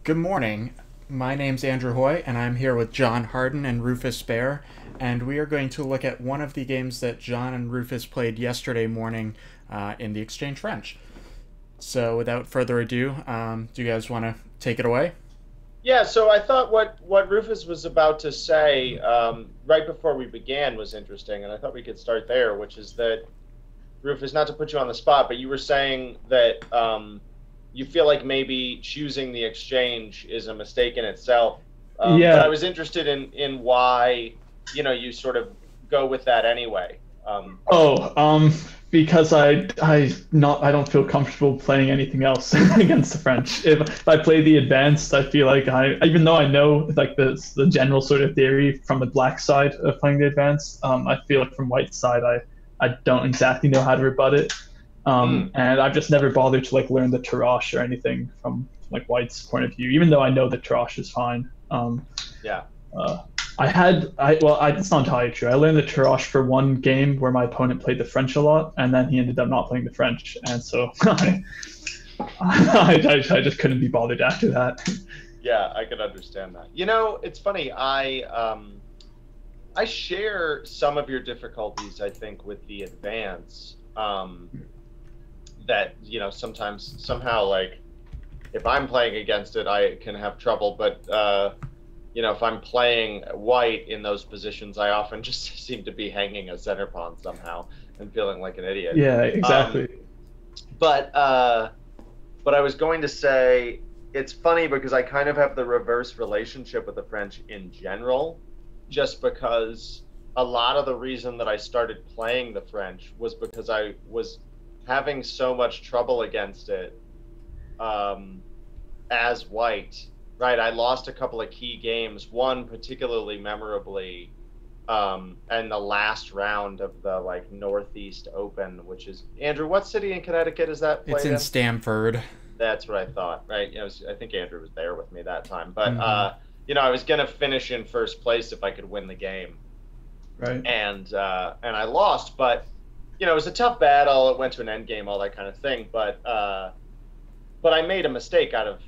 Good morning. My name's Andrew Hoy, and I'm here with John Harden and Rufus Bear, and we are going to look at one of the games that John and Rufus played yesterday morning in the Exchange French. So, without further ado, do you guys want to take it away? Yeah, so I thought what Rufus was about to say right before we began was interesting, and I thought we could start there, which is that Rufus, not to put you on the spot, but you were saying that you feel like maybe choosing the exchange is a mistake in itself. But I Yeah. was interested in why, you sort of go with that anyway. Oh, because I don't feel comfortable playing anything else against the French. If I play the advanced, I feel like even though I know like the general sort of theory from the black side of playing the advanced, I feel like from white side, I don't exactly know how to rebut it. Hmm, And I've just never bothered to like learn the Tarrasch or anything from like White's point of view, even though I know the Tarrasch is fine. yeah. Uh, it's not entirely true. I learned the Tarrasch for one game where my opponent played the French a lot, and then he ended up not playing the French, and so I just couldn't be bothered after that. Yeah, I can understand that. It's funny. I share some of your difficulties, I think, with the advance. That sometimes somehow, like, if I'm playing against it, I can have trouble. But if I'm playing white in those positions, I often just seem to be hanging a center pawn somehow and feeling like an idiot. Yeah, Um, exactly. but I was going to say it's funny because I kind of have the reverse relationship with the French in general, just because a lot of the reason that I started playing the French was because I was having so much trouble against it um, as white. Right, I lost a couple of key games. One particularly memorably, and the last round of the like Northeast Open, which is Andrew. What city in Connecticut is that It's played in in? Stamford. That's what I thought. Right, I think Andrew was there with me that time. But Mm-hmm. I was gonna finish in first place if I could win the game, Right. and I lost. But it was a tough battle. It went to an end game, all that kind of thing. But I made a mistake out of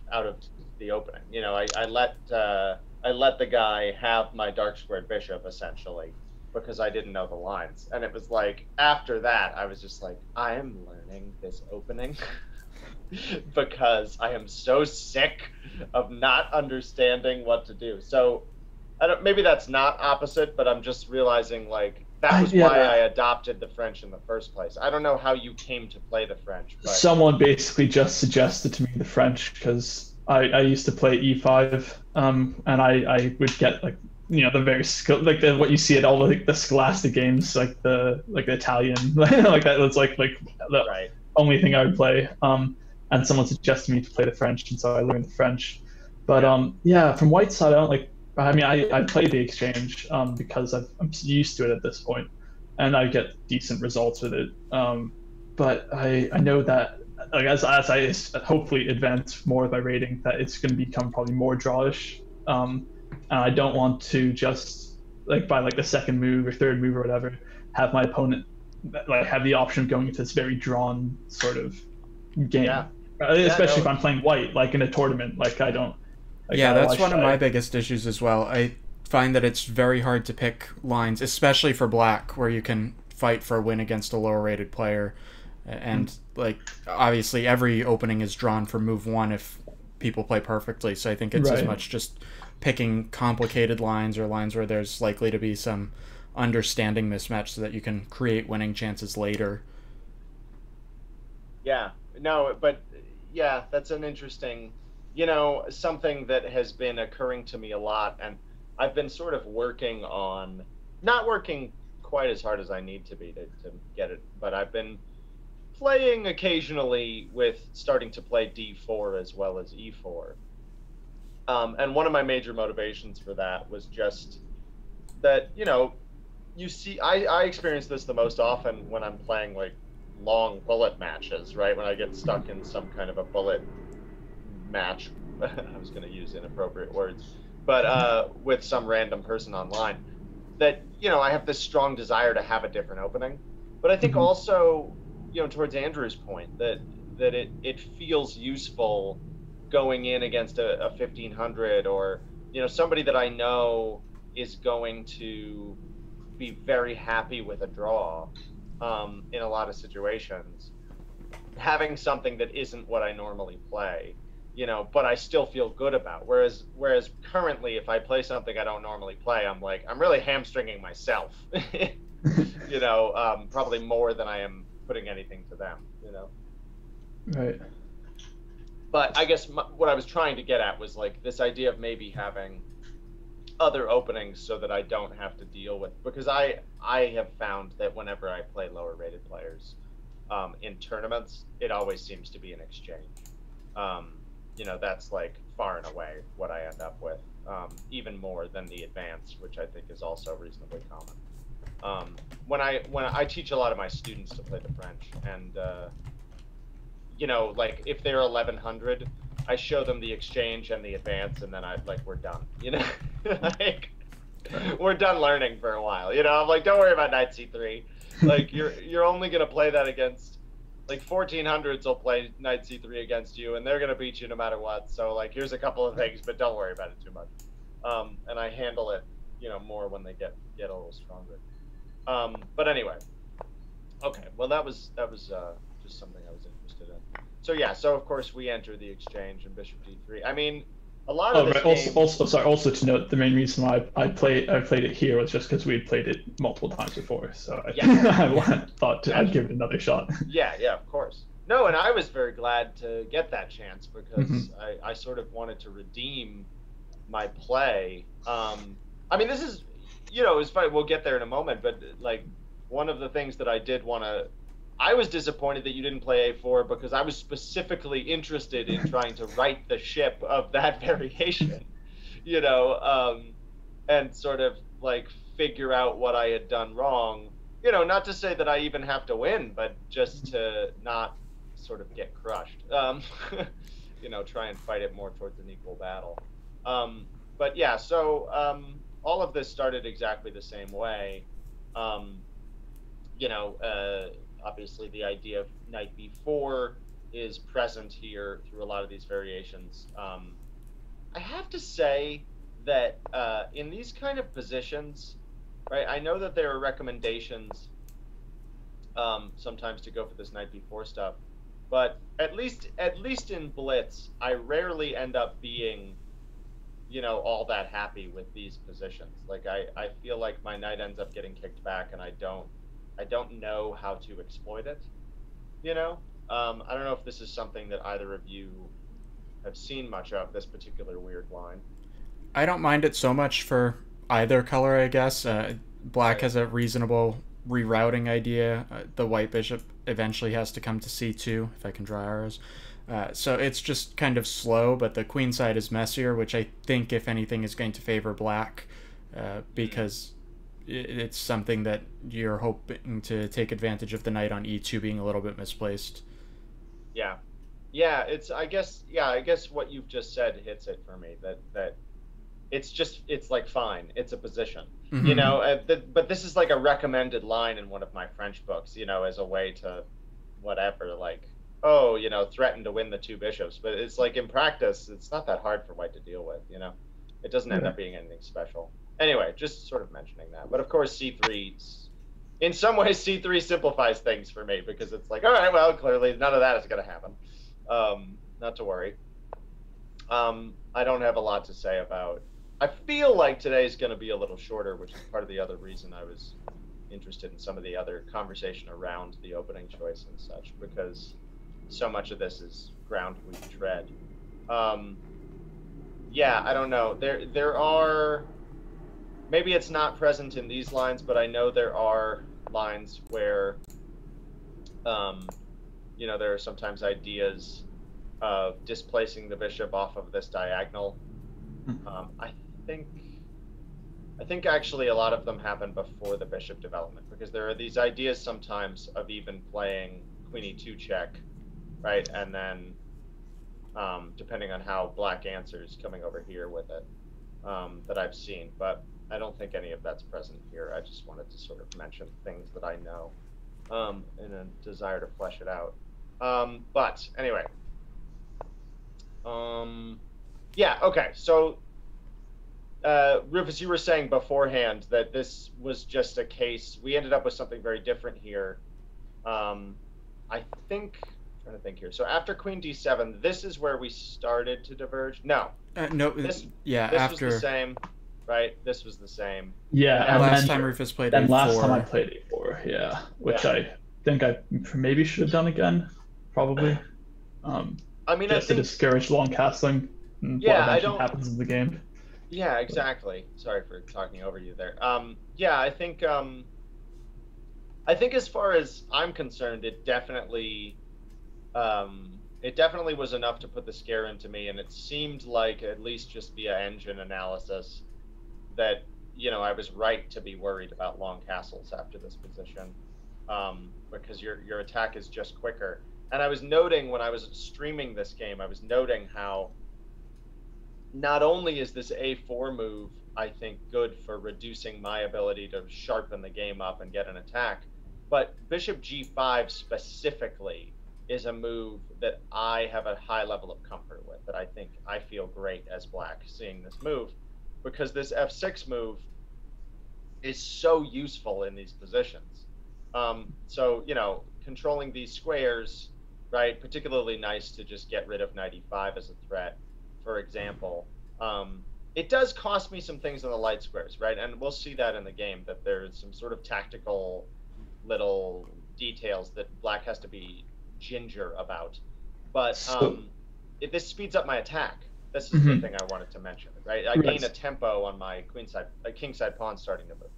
the opening. I let the guy have my dark squared bishop essentially because I didn't know the lines, and it was like after that I was just like I am learning this opening because I am so sick of not understanding what to do. So I don't. Maybe that's not opposite, but I'm just realizing like that was why I Yeah. adopted the French in the first place. I don't know how you came to play the French, but Someone basically just suggested to me the French because I used to play E5, and I would get like the very skill like what you see at all the Scholastic games like the Italian like that was like the right. only thing I would play. And someone suggested me to play the French, and so I learned the French. But Yeah. yeah, from white side, I don't like. I mean, I play the exchange because I'm used to it at this point, and I get decent results with it. But I know that like as I hopefully advance more with my rating, that it's going to become probably more drawish. And I don't want to just like by like the second move or third move or whatever have my opponent like have the option of going into this very drawn sort of Yeah. game, Yeah. especially if No. I'm playing white, like in a tournament. Like I don't, like Yeah, why that's one should of my I? biggest issues as well. I find that it's very hard to pick lines, especially for black, where you can fight for a win against a lower rated player. And, like, obviously every opening is drawn for move one if people play perfectly. So I think it's as Right. much just picking complicated lines or lines where there's likely to be some understanding mismatch so that you can create winning chances later. Yeah. No. But yeah, that's an interesting, something that has been occurring to me a lot, and I've been sort of working on, not working quite as hard as I need to be to get it, but I've been playing occasionally with starting to play D4 as well as E4. And one of my major motivations for that was just that, you see, I experience this the most often when I'm playing like long bullet matches, right? When I get stuck in some kind of a bullet match. I was going to use inappropriate words, but with some random person online, that I have this strong desire to have a different opening. But I think Mhm. also, towards Andrew's point, that it feels useful going in against a 1500, or somebody that I know is going to be very happy with a draw in a lot of situations, having something that isn't what I normally play, but I still feel good about. Whereas currently, if I play something I don't normally play, I'm like, I'm really hamstringing myself, probably more than I am putting anything to them. Right. But I guess what I was trying to get at was like this idea of maybe having other openings so that I don't have to deal with, because I have found that whenever I play lower rated players in tournaments, it always seems to be an exchange. That's like far and away what I end up with, even more than the advanced, which I think is also reasonably common. When I teach a lot of my students to play the French, and like if they're 1100, I show them the exchange and the advance, and then we're done. Like we're done learning for a while. I'm like, don't worry about knight c3. Like you're only gonna play that against, like 1400s will play knight c3 against you, and they're gonna beat you no matter what. So like here's a couple of things, but don't worry about it too much. And I handle it, more when they get a little stronger. But anyway, okay. Well, that was just something I was interested in. So yeah, so of course we enter the exchange and bishop d3. I mean, a lot of this game... Also to note, the main reason why I played it here was just because we had played it multiple times before, so I thought I'd give it another shot. Yeah, of course. No, and I was very glad to get that chance, because I sort of wanted to redeem my play. I mean, this is, it's funny, we'll get there in a moment, but like one of the things that I did want to... I was disappointed that you didn't play a4, because I was specifically interested in trying to right the ship of that variation, and sort of like figure out what I had done wrong. Not to say that I even have to win, but just to not sort of get crushed. Try and fight it more towards an equal battle. But yeah, so all of this started exactly the same way. Obviously the idea of knight b4 is present here through a lot of these variations. I have to say that in these kind of positions, right, I know that there are recommendations sometimes to go for this knight b4 stuff, but at least in blitz, I rarely end up being, all that happy with these positions. Like I feel like my knight ends up getting kicked back, and I don't know how to exploit it. I don't know if this is something that either of you have seen much of, this particular weird line. I don't mind it so much for either color, I guess. Black has a reasonable rerouting idea. The white bishop eventually has to come to c2, if I can draw arrows. So it's just kind of slow, but the queen side is messier, which I think, if anything, is going to favor black, because it's something that you're hoping to take advantage of the knight on e2 being a little bit misplaced. Yeah, I guess what you've just said hits it for me, that it's like, fine, it's a position, but this is like a recommended line in one of my French books, as a way to whatever, like, threaten to win the two bishops. But it's like, in practice, it's not that hard for white to deal with. It doesn't end up being anything special. Anyway, just sort of mentioning that. But of course, c3, in some ways, c3 simplifies things for me, because it's like, all right, well, clearly none of that is going to happen. Not to worry. I don't have a lot to say about... I feel like today's going to be a little shorter, which is part of the other reason I was interested in some of the other conversation around the opening choice and such, because so much of this is ground we tread. Yeah, I don't know. There are... Maybe it's not present in these lines, but I know there are lines where, there are sometimes ideas of displacing the bishop off of this diagonal. I think actually a lot of them happen before the bishop development, because there are these ideas sometimes of even playing queen e2 check, right? And then, depending on how black answers, coming over here with it, that I've seen. But I don't think any of that's present here. I just wanted to sort of mention things that I know, in a desire to flesh it out. But anyway, Yeah. Okay. So, Rufus, you were saying beforehand that this was just a case. We ended up with something very different here. Um, I think. I'm trying to think here. So after Queen D7, this is where we started to diverge. No, No, this yeah, this was the after same, right? This was the same. Yeah, And now and last then time Rufus played then A4. last time I played A4, yeah, which Yeah. I think I maybe should have done again, probably. I mean, I Just to think. discourage long castling, and Yeah, what I eventually don't. happens in the game. Yeah, exactly. Sorry for talking over you there. Yeah, I think. I think as far as I'm concerned, it definitely was enough to put the scare into me, and it seemed like, at least just via engine analysis, that I was right to be worried about long castles after this position, because your attack is just quicker. And I was noting when I was streaming this game, I was noting how not only is this A4 move, I think, good for reducing my ability to sharpen the game up and get an attack, but Bishop G5 specifically is a move that I have a high level of comfort with, that I think I feel great as black seeing this move, because this F6 move is so useful in these positions. So, controlling these squares, right, particularly nice to just get rid of knight e5 as a threat, for example. It does cost me some things on the light squares, right? And we'll see that in the game, that there's some sort of tactical little details that black has to be ginger about. But this speeds up my attack. This is the thing I wanted to mention, right? I gain a tempo on my kingside pawn starting to move.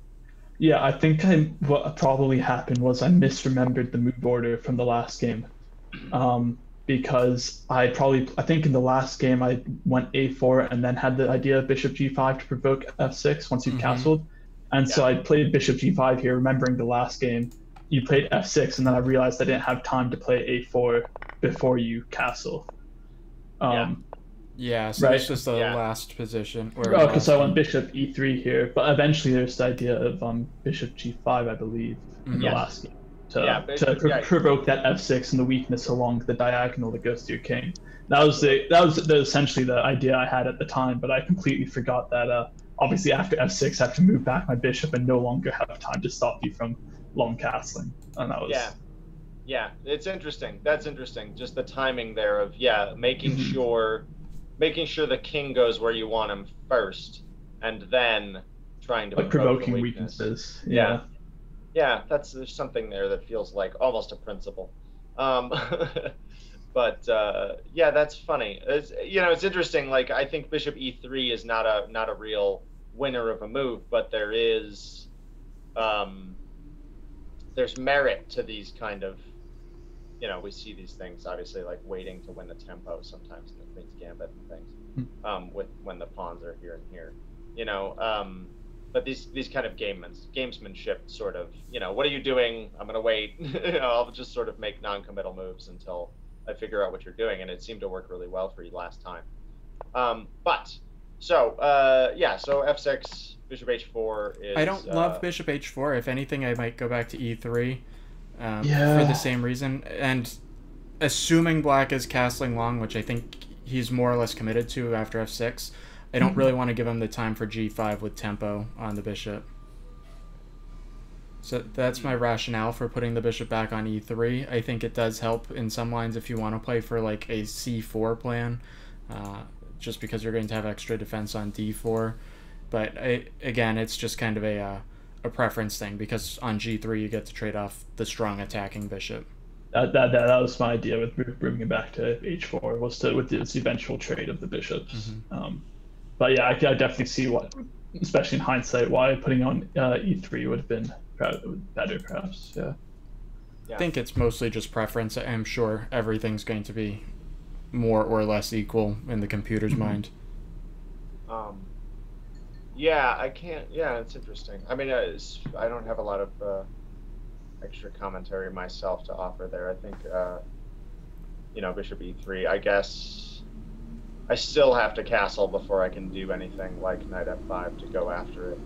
Yeah, I think what probably happened was I misremembered the move order from the last game. Because I think in the last game I went A4 and then had the idea of Bishop G5 to provoke F6 once you castled. And so I played Bishop G5 here, remembering the last game. You played F6, and then I realized I didn't have time to play A4 before you castle. Yeah, so this was the last position. Okay, so I went Bishop E3 here, but eventually there's the idea of Bishop G5, I believe, in the last game. To provoke that F6 and the weakness along the diagonal that goes to your king. That was essentially the idea I had at the time, but I completely forgot that obviously after F6 I have to move back my bishop and no longer have time to stop you from long castling. And that was it's interesting. That's interesting. Just the timing there of making sure the king goes where you want him first, and then trying to provoking weaknesses. Yeah, there's something there that feels like almost a principle. But that's funny. It's interesting. Like, I think Bishop E3 is not a real winner of a move, but there's merit to these kind of, we see these things obviously, like waiting to win the tempo sometimes in the Queen's Gambit and things, with when the pawns are here and here, but these kind of gamesmanship sort of, what are you doing? I'm gonna wait. I'll just sort of make non-committal moves until I figure out what you're doing, and it seemed to work really well for you last time. So F6, Bishop H4 is. I don't love Bishop H4. If anything, I might go back to E3 for the same reason. And assuming black is castling long, which I think he's more or less committed to after F6, I don't really want to give him the time for G5 with tempo on the bishop. So that's my rationale for putting the bishop back on E3. I think it does help in some lines if you want to play for like a C4 plan, just because you're going to have extra defense on D4. But again, it's just kind of a preference thing, because on G3 you get to trade off the strong attacking bishop. That was my idea with bringing it back to H4, was with this eventual trade of the bishops. But yeah, I definitely see especially in hindsight, why putting on E3 would have been better, perhaps. Yeah. I think it's mostly just preference. I'm sure everything's going to be more or less equal in the computer's mind. I can't. Yeah, it's interesting. I mean, I don't have a lot of extra commentary myself to offer there. I think, Bishop E3. I guess I still have to castle before I can do anything like knight F5 to go after it.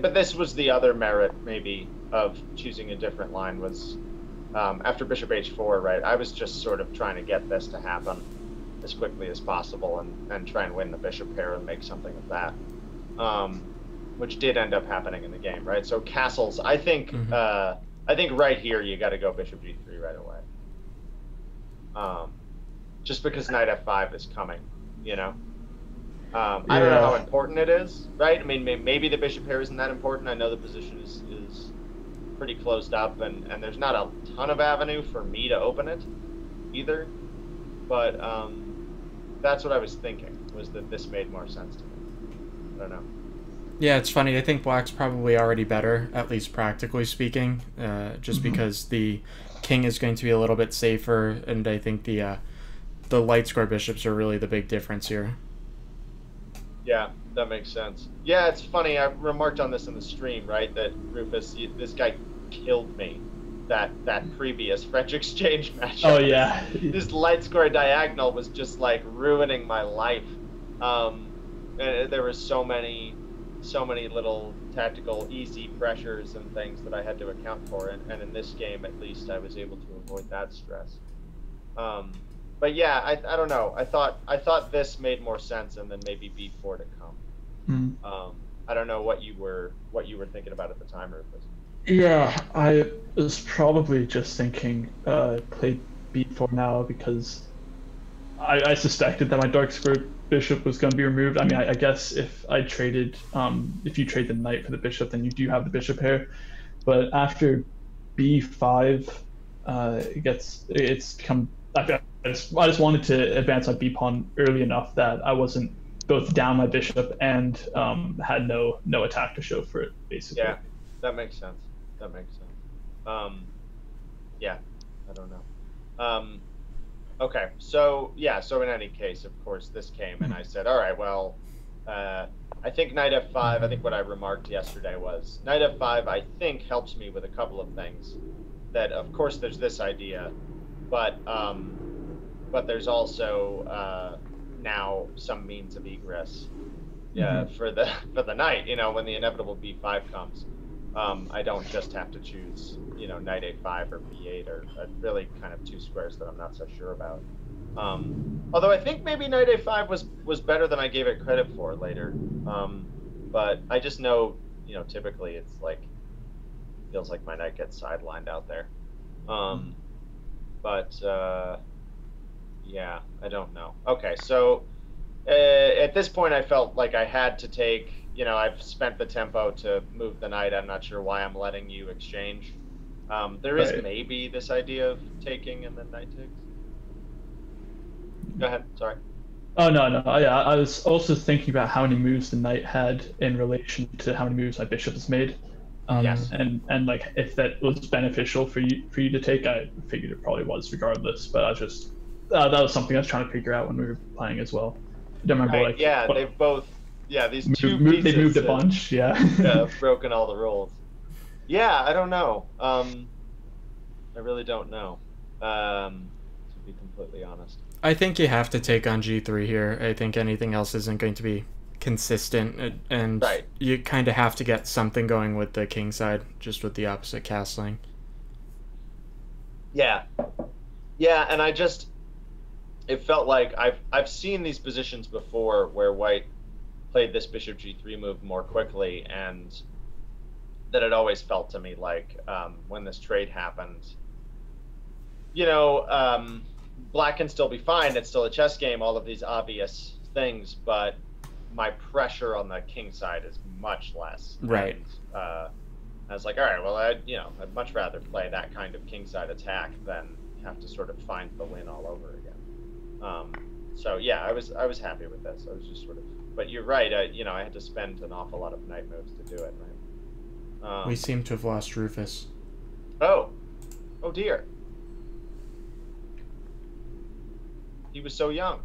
But this was the other merit, maybe, of choosing a different line, was after Bishop H4, right? I was just sort of trying to get this to happen, as quickly as possible and try and win the bishop pair and make something of that, which did end up happening in the game, right? So castles, I think right here you got to go bishop g3 right away, just because knight f5 is coming, you know. I don't know how important it is, right? I mean, maybe the bishop pair isn't that important. I know the position is pretty closed up, and there's not a ton of avenue for me to open it either. But that's what I was thinking, was that this made more sense to me. I don't know. Yeah, it's funny. I think black's probably already better, at least practically speaking, just because the king is going to be a little bit safer, and I think the light square bishops are really the big difference here. Yeah, that makes sense. Yeah, it's funny. I remarked on this in the stream, right? That Rufus, this guy killed me. That previous French exchange match. Oh yeah. This light square diagonal was just like ruining my life. And there were so many little tactical easy pressures and things that I had to account for, and in this game at least I was able to avoid that stress. But yeah, I don't know. I thought this made more sense, and then maybe b4 to come. I don't know what you were thinking about at the time, Rufus. Yeah, I was probably just thinking play b4 now because I suspected that my dark square bishop was going to be removed. I mean, I guess if I traded, if you trade the knight for the bishop, then you do have the bishop pair. But after b5, it's become. I just wanted to advance my b pawn early enough that I wasn't both down my bishop and had no attack to show for it, basically. Yeah, that makes sense. That makes sense. Yeah, I don't know. Okay, so yeah, so in any case, of course, this came, and I said, all right, well, I think knight f5, I think what I remarked yesterday was, knight f5, I think, helps me with a couple of things. That, of course, there's this idea, but there's also now some means of egress for the knight, you know, when the inevitable b5 comes. I don't just have to choose, you know, knight a5 or b8 or really kind of two squares that I'm not so sure about. Although I think maybe knight a5 was better than I gave it credit for later. But I just know, you know, typically it's like, feels like my knight gets sidelined out there. Yeah, I don't know. Okay, so at this point I felt like I had to take, you know, I've spent the tempo to move the knight. I'm not sure why I'm letting you exchange. There is maybe this idea of taking and then knight takes. Go ahead, sorry. Oh, no. Yeah, I was also thinking about how many moves the knight had in relation to how many moves my bishop has made. Yes. And like if that was beneficial for you to take, I figured it probably was regardless. But I was just that was something I was trying to figure out when we were playing as well. I don't remember like. Yeah, what, they've both. Yeah, these two pieces. They moved a bunch. Yeah. Have broken all the rules. Yeah, I don't know. I really don't know. To be completely honest. I think you have to take on g3 here. I think anything else isn't going to be consistent, and you kind of have to get something going with the king side, just with the opposite castling. Yeah, and it felt like I've seen these positions before where white played this bishop g3 move more quickly, and that it always felt to me like when this trade happened, you know, black can still be fine. It's still a chess game, all of these obvious things, but my pressure on the king side is much less. Right. And, I was like, all right, well, I'd much rather play that kind of king side attack than have to sort of find the win all over again. So yeah, I was happy with this. I was just sort of, but you're right. You know, I had to spend an awful lot of knight moves to do it. Right. We seem to have lost Rufus. Oh dear. He was so young.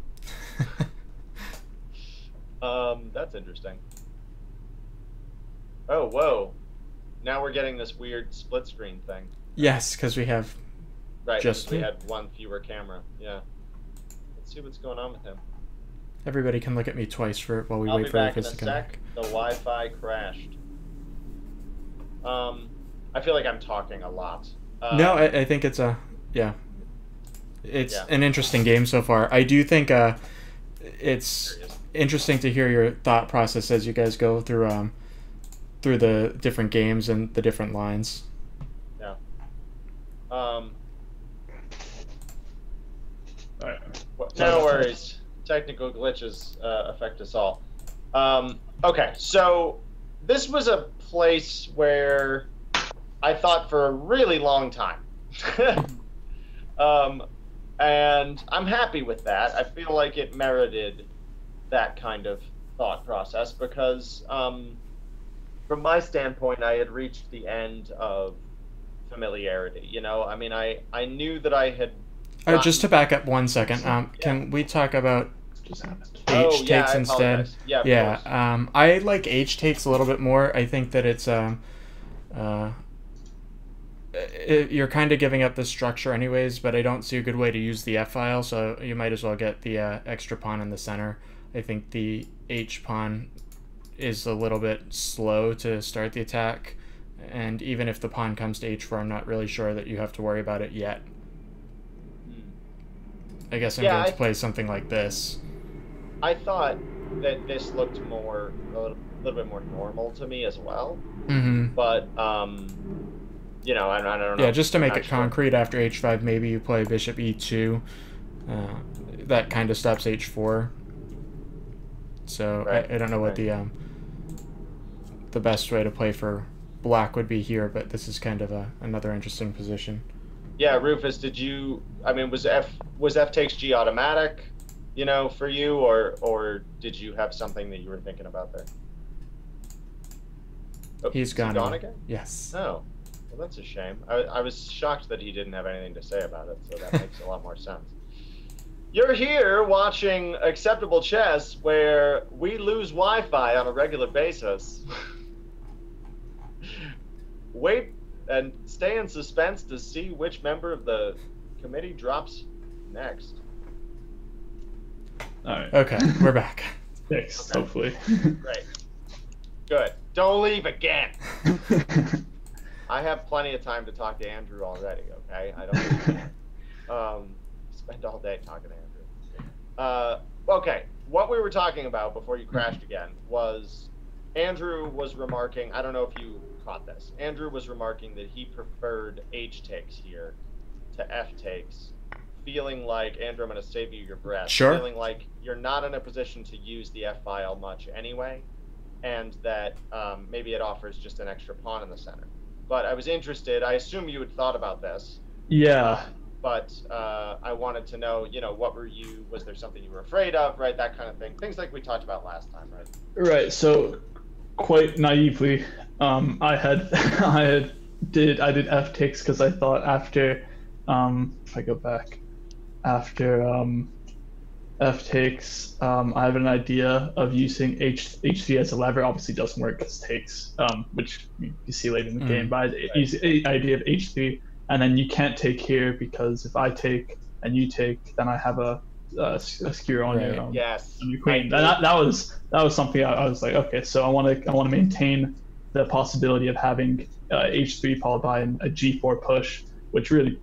That's interesting. Oh, whoa. Now we're getting this weird split screen thing. Yes, because we have just we had one fewer camera. Yeah. Let's see what's going on with him. Everybody can look at me twice while we wait for Rufus to come back. The Wi-Fi crashed. I feel like I'm talking a lot. No, I think it's yeah. it's an interesting game so far. I do think it's interesting to hear your thought process as you guys go through the different games and the different lines. Yeah. All right. No worries. Technical glitches affect us all. Okay, so this was a place where I thought for a really long time. And I'm happy with that. I feel like it merited that kind of thought process because, from my standpoint, I had reached the end of familiarity. You know, I mean, I knew that I had. Just to back up 1 second, can we talk about H takes instead? Yeah. I like H takes a little bit more. I think that it's you're kind of giving up the structure anyways, but I don't see a good way to use the F file, so you might as well get the extra pawn in the center. I think the H pawn is a little bit slow to start the attack, and even if the pawn comes to H4, I'm not really sure that you have to worry about it yet. I guess I'm going to play something like this. I thought that this looked a little bit more normal to me as well. But you know, I don't know. Yeah, just to make it concrete, after H5, maybe you play Bishop E2. That kind of stops H4. So I don't know what the best way to play for black would be here, but this is kind of another interesting position. Yeah, Rufus, did you? I mean, was F takes G automatic, you know, for you, or did you have something that you were thinking about there? Oh, He's gone again. Yes. Oh, well, that's a shame. I was shocked that he didn't have anything to say about it, so that makes a lot more sense. You're here watching Acceptable Chess, where we lose Wi-Fi on a regular basis. Wait and stay in suspense to see which member of the committee drops next. All right. Okay, we're back. Fixed, hopefully. Great. Good. Don't leave again. I have plenty of time to talk to Andrew already, okay? I don't spend all day talking to Andrew. Okay, what we were talking about before you crashed again was Andrew was remarking, I don't know if you caught this, Andrew was remarking that he preferred H takes here to F takes, feeling like, Andrew, I'm going to save you your breath, sure. Feeling like you're not in a position to use the F file much anyway, and that maybe it offers just an extra pawn in the center. But I was interested, I assume you had thought about this. Yeah. But I wanted to know, you know, was there something you were afraid of, right? That kind of thing. Things like we talked about last time, right? Right. So quite naively, I did F takes because I thought after, if I go back, after F takes, I have an idea of using H3 as a lever. Obviously doesn't work because takes, which you see later in the game, but I use the idea of H3. And then you can't take here because if I take and you take, then I have a skewer on your on your queen. That was something I was like, okay, so I want to maintain the possibility of having H3 followed by a G4 push, which really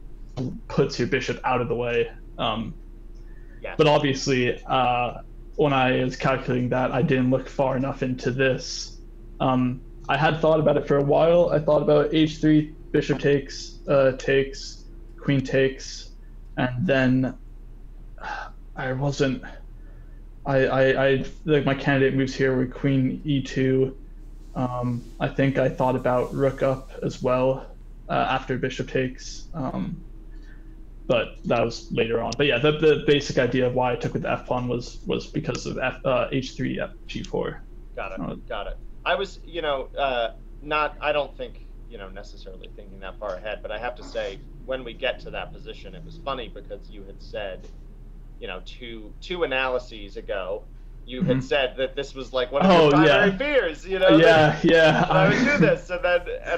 puts your bishop out of the way. But obviously, when I was calculating that, I didn't look far enough into this. I had thought about it for a while. I thought about H3. Bishop takes, takes, queen takes, and then I wasn't. I like my candidate moves here with queen e2. I think I thought about rook up as well after bishop takes, but that was later on. But yeah, the basic idea of why I took with the f pawn was because of h3 f g4. Got it. I was, you know, I don't think, you know, necessarily thinking that far ahead, but I have to say, when we get to that position, it was funny because you had said, you know, two analyses ago, you had said that this was like one of your primary fears, you know? I would do this, and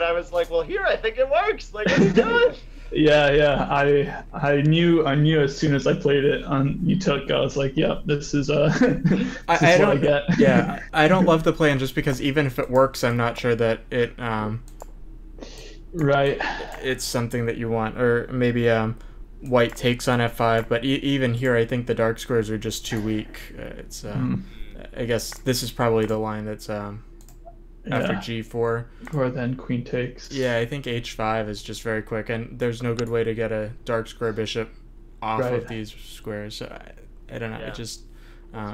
I was like, well, here, I think it works. Like, what are you doing? I knew as soon as I played it on UTUC, I was like, yeah, this is what I get. Yeah, I don't love the plan just because even if it works, I'm not sure that it right. It's something that you want, or maybe white takes on f5, but even here I think the dark squares are just too weak. I guess this is probably the line that's after g4. Or then queen takes. Yeah, I think h5 is just very quick, and there's no good way to get a dark square bishop off of these squares. So I don't know. It just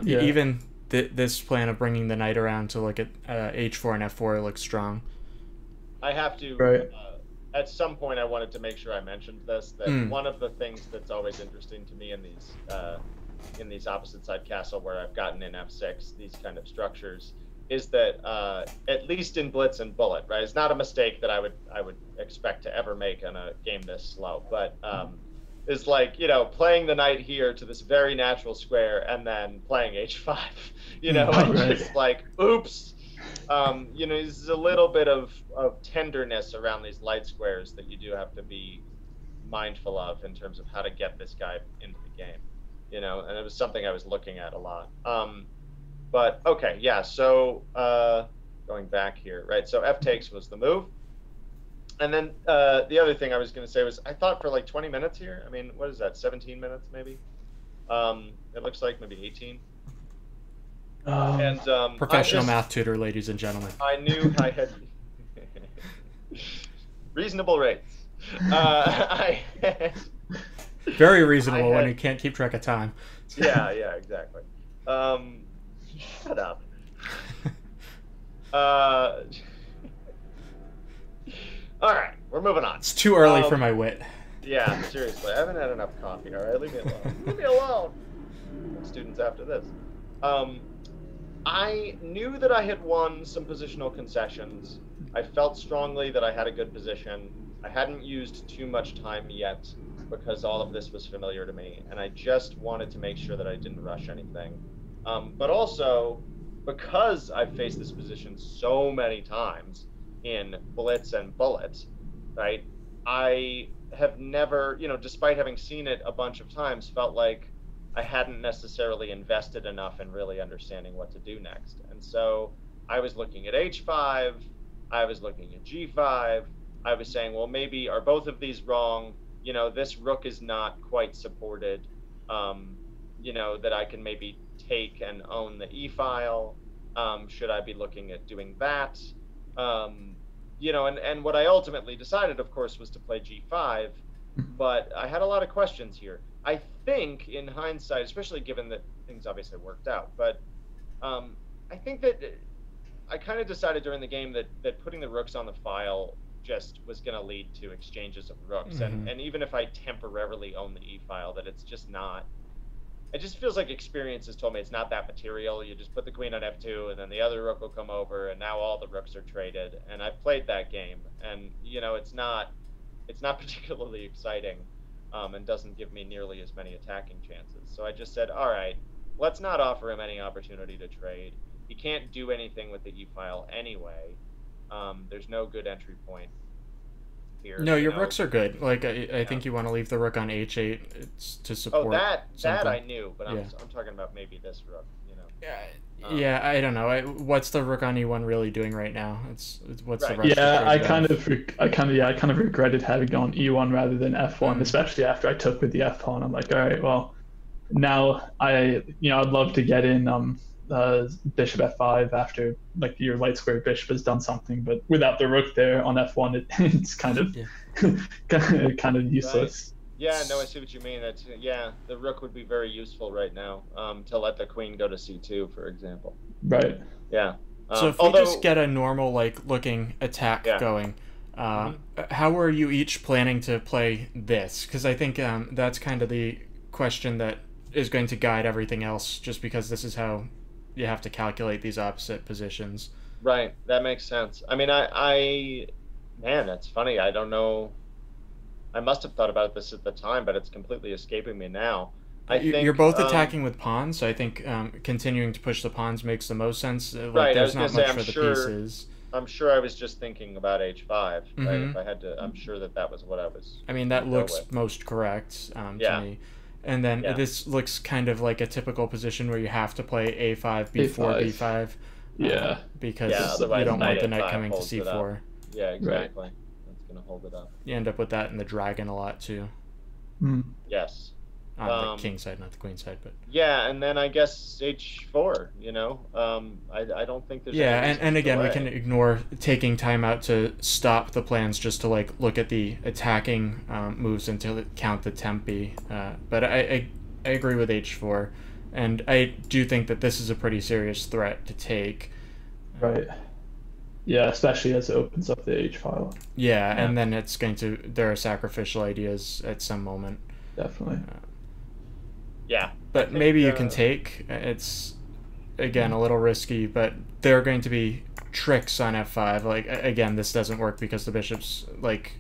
even this plan of bringing the knight around to look at h4 and f4 looks strong. I have to. At some point, I wanted to make sure I mentioned this. That one of the things that's always interesting to me in these opposite side castle where I've gotten in f6, these kind of structures, is that at least in Blitz and Bullet, right? It's not a mistake that I would expect to ever make on a game this slow, but is like, playing the knight here to this very natural square and then playing h5, just like, oops. There's a little bit of tenderness around these light squares that you do have to be mindful of in terms of how to get this guy into the game, and it was something I was looking at a lot. But okay, yeah, so going back here, right? So f takes was the move. And then the other thing I was going to say was I thought for like 20 minutes here. I mean, what is that, 17 minutes maybe? It looks like maybe 18. Professional math tutor, ladies and gentlemen. I knew I had reasonable rates. Very reasonable when you can't keep track of time. Yeah, exactly. Shut up. All right, we're moving on. It's too early for my wit. Yeah, seriously, I haven't had enough coffee. All right, leave me alone. Leave me alone. Students after this. I knew that I had won some positional concessions. I felt strongly that I had a good position. I hadn't used too much time yet because all of this was familiar to me, and I just wanted to make sure that I didn't rush anything. But also, because I've faced this position so many times in Blitz and Bullet, right, I have never, despite having seen it a bunch of times, felt like I hadn't necessarily invested enough in really understanding what to do next. And so I was looking at h5, I was looking at g5, I was saying, well, maybe are both of these wrong? This rook is not quite supported, that I can maybe take and own the e-file. Should I be looking at doing that? And what I ultimately decided, of course, was to play g5, but I had a lot of questions here. I think in hindsight, especially given that things obviously worked out, but I think that I kind of decided during the game that putting the rooks on the file just was going to lead to exchanges of rooks. And even if I temporarily own the e-file, that it's just not, it just feels like experience has told me it's not that material. You just put the queen on f2 and then the other rook will come over and now all the rooks are traded. And I've played that game and, it's not particularly exciting. And doesn't give me nearly as many attacking chances. So I just said, all right, let's not offer him any opportunity to trade. He can't do anything with the e-file anyway. There's no good entry point here. No, your rooks are good. Like I think you want to leave the rook on h8 to support. Oh, that I knew, but I'm talking about maybe this rook. Yeah, I don't know. What's the rook on e1 really doing right now? What's the rush? Yeah, I kind of regretted having gone e1 rather than f1, especially after I took with the f pawn. I'm like, all right, well, now I'd love to get in bishop f5 after like your light square bishop has done something, but without the rook there on f1, it's kind of kind of useless. Right. Yeah, no, I see what you mean. The rook would be very useful right now to let the queen go to c2, for example. Right. Yeah. So if we just get a normal looking attack going, how are you each planning to play this? Because I think that's kind of the question that is going to guide everything else, just because this is how you have to calculate these opposite positions. Right. That makes sense. I mean, man, that's funny. I don't know. I must have thought about this at the time, but it's completely escaping me now. I think you're both attacking with pawns, so I think continuing to push the pawns makes the most sense. Right, there's not much for the pieces. I'm sure I was just thinking about h5. Right? If I had to, I'm sure that was what I was. I mean, that looks most correct to me. And then this looks kind of like a typical position where you have to play a5 before b5. Because you don't want the knight coming to c4. Yeah, exactly. Right. Gonna hold it up. You end up with that in the dragon a lot too. Mm. Yes. On the king side, not the queen side, but Yeah, and then I guess h4. I don't think there's yeah, any reason and to again, we delay. can ignore taking time out to stop the plans just to like look at the attacking moves and to count the tempi. But I agree with h4, and I do think that this is a pretty serious threat to take. Right. Yeah, especially as it opens up the H file. Yeah, Yeah. and then there are sacrificial ideas at some moment. Definitely. Yeah. But maybe you can take. It's again a little risky, but there are going to be tricks on f5. Like again, this doesn't work because the bishop's like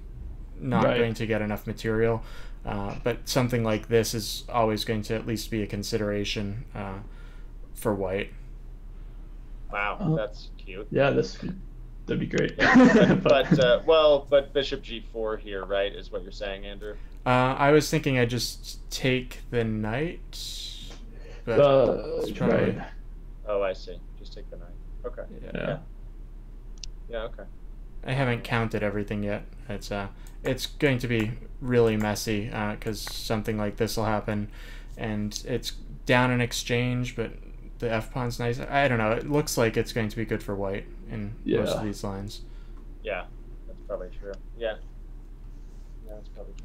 not Right. going to get enough material. But something like this is always going to at least be a consideration for white. Wow, that's cute. Yeah, that'd be great. But bishop g4 here, right, is what you're saying, Andrew? I was thinking I'd just take the knight, but it's probably right. Oh, I see. Just take the knight. Okay. Yeah. Yeah. Okay. I haven't counted everything yet. It's going to be really messy because something like this will happen, and it's down in exchange, but the f pawn's nice. I don't know. It looks like it's going to be good for white in most of these lines. Yeah, that's probably true. Yeah. Yeah, that's probably true.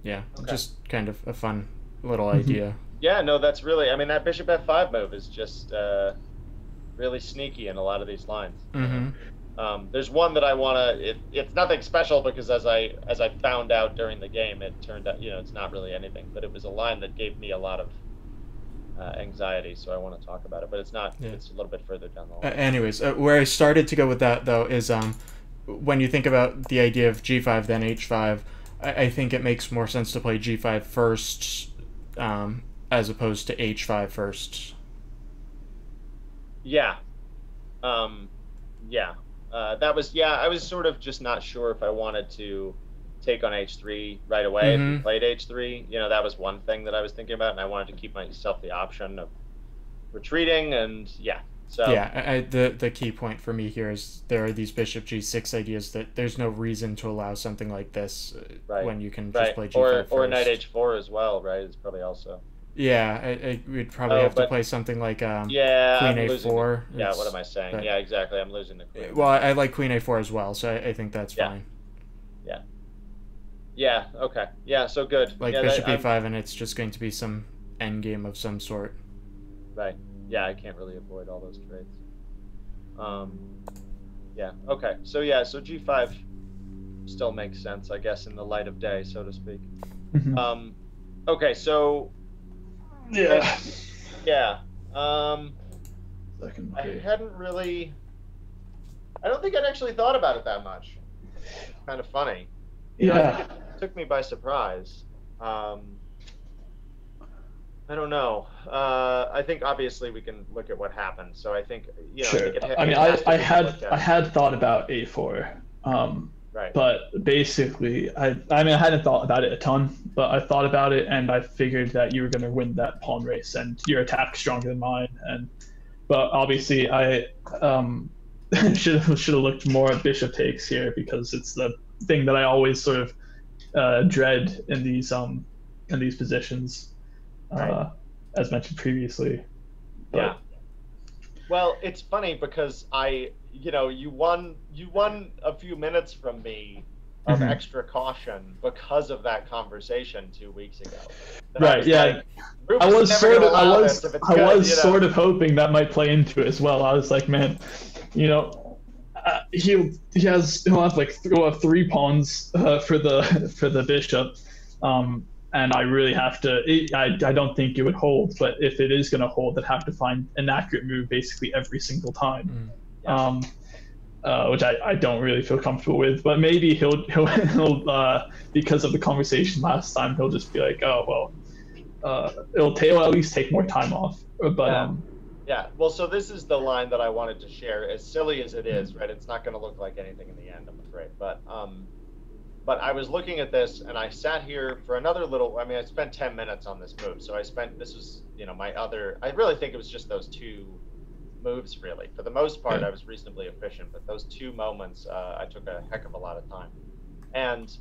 Yeah, Okay. just kind of a fun little idea. Yeah, no, that's really. I mean, that bishop f5 move is just really sneaky in a lot of these lines. Mm-hmm. There's one that I want to. It's nothing special because as I found out during the game, it turned out it's not really anything. But it was a line that gave me a lot of anxiety, so I want to talk about it. But it's not. Yeah. It's a little bit further down the line. Anyways, where I started to go with that though is when you think about the idea of g5 then h5, I think it makes more sense to play g5 first as opposed to h5 first. Yeah. Yeah. That was I was sort of just not sure if I wanted to take on h3 right away if we played h3. That was one thing that I was thinking about, and I wanted to keep myself the option of retreating, and so yeah, the key point for me here is there are these bishop g6 ideas that there's no reason to allow something like this when you can just play g5 first. Or knight h4 as well, right? It's probably also we'd probably have to play something like queen a4. Yeah, what am I saying? But, yeah, exactly. I'm losing the queen. Well, I like queen a4 as well, so I think that's fine. Yeah. Yeah. Okay. Yeah. So good. Like bishop e5, and it's just going to be some endgame of some sort. Right. Yeah, I can't really avoid all those trades. Yeah. Okay. So so g5 still makes sense, I guess, in the light of day, so to speak. Okay. So. Yeah. Yeah. Second. I hadn't really. I don't think I'd actually thought about it that much. Kind of funny. Yeah. It took me by surprise. I don't know. I think obviously we can look at what happened. So I think Sure. I had thought about a4. Right. But basically, I hadn't thought about it a ton, but I thought about it and I figured that you were going to win that pawn race and your attack's stronger than mine. But obviously, I should have looked more at bishop takes here because it's the thing that I always sort of dread in these positions, as mentioned previously. But, yeah. Well, it's funny because you won a few minutes from me of extra caution because of that conversation 2 weeks ago. Right. Yeah. Like, I was sort of hoping that might play into it as well. I was like, man, he'll have like 3 pawns for the bishop, and I really have to. I don't think it would hold, but if it is going to hold, I'd have to find an accurate move basically every single time. Which I don't really feel comfortable with, but maybe he'll because of the conversation last time, he'll just be like, oh well, it'll at least take more time off. But yeah. Well, so this is the line that I wanted to share. As silly as it is, right? It's not going to look like anything in the end, I'm afraid. But I was looking at this and I sat here for another little. I mean, I spent 10 minutes on this move, so this was my other. I really think it was just those 2 moves, really. For the most part, I was reasonably efficient, but those 2 moments, I took a heck of a lot of time. And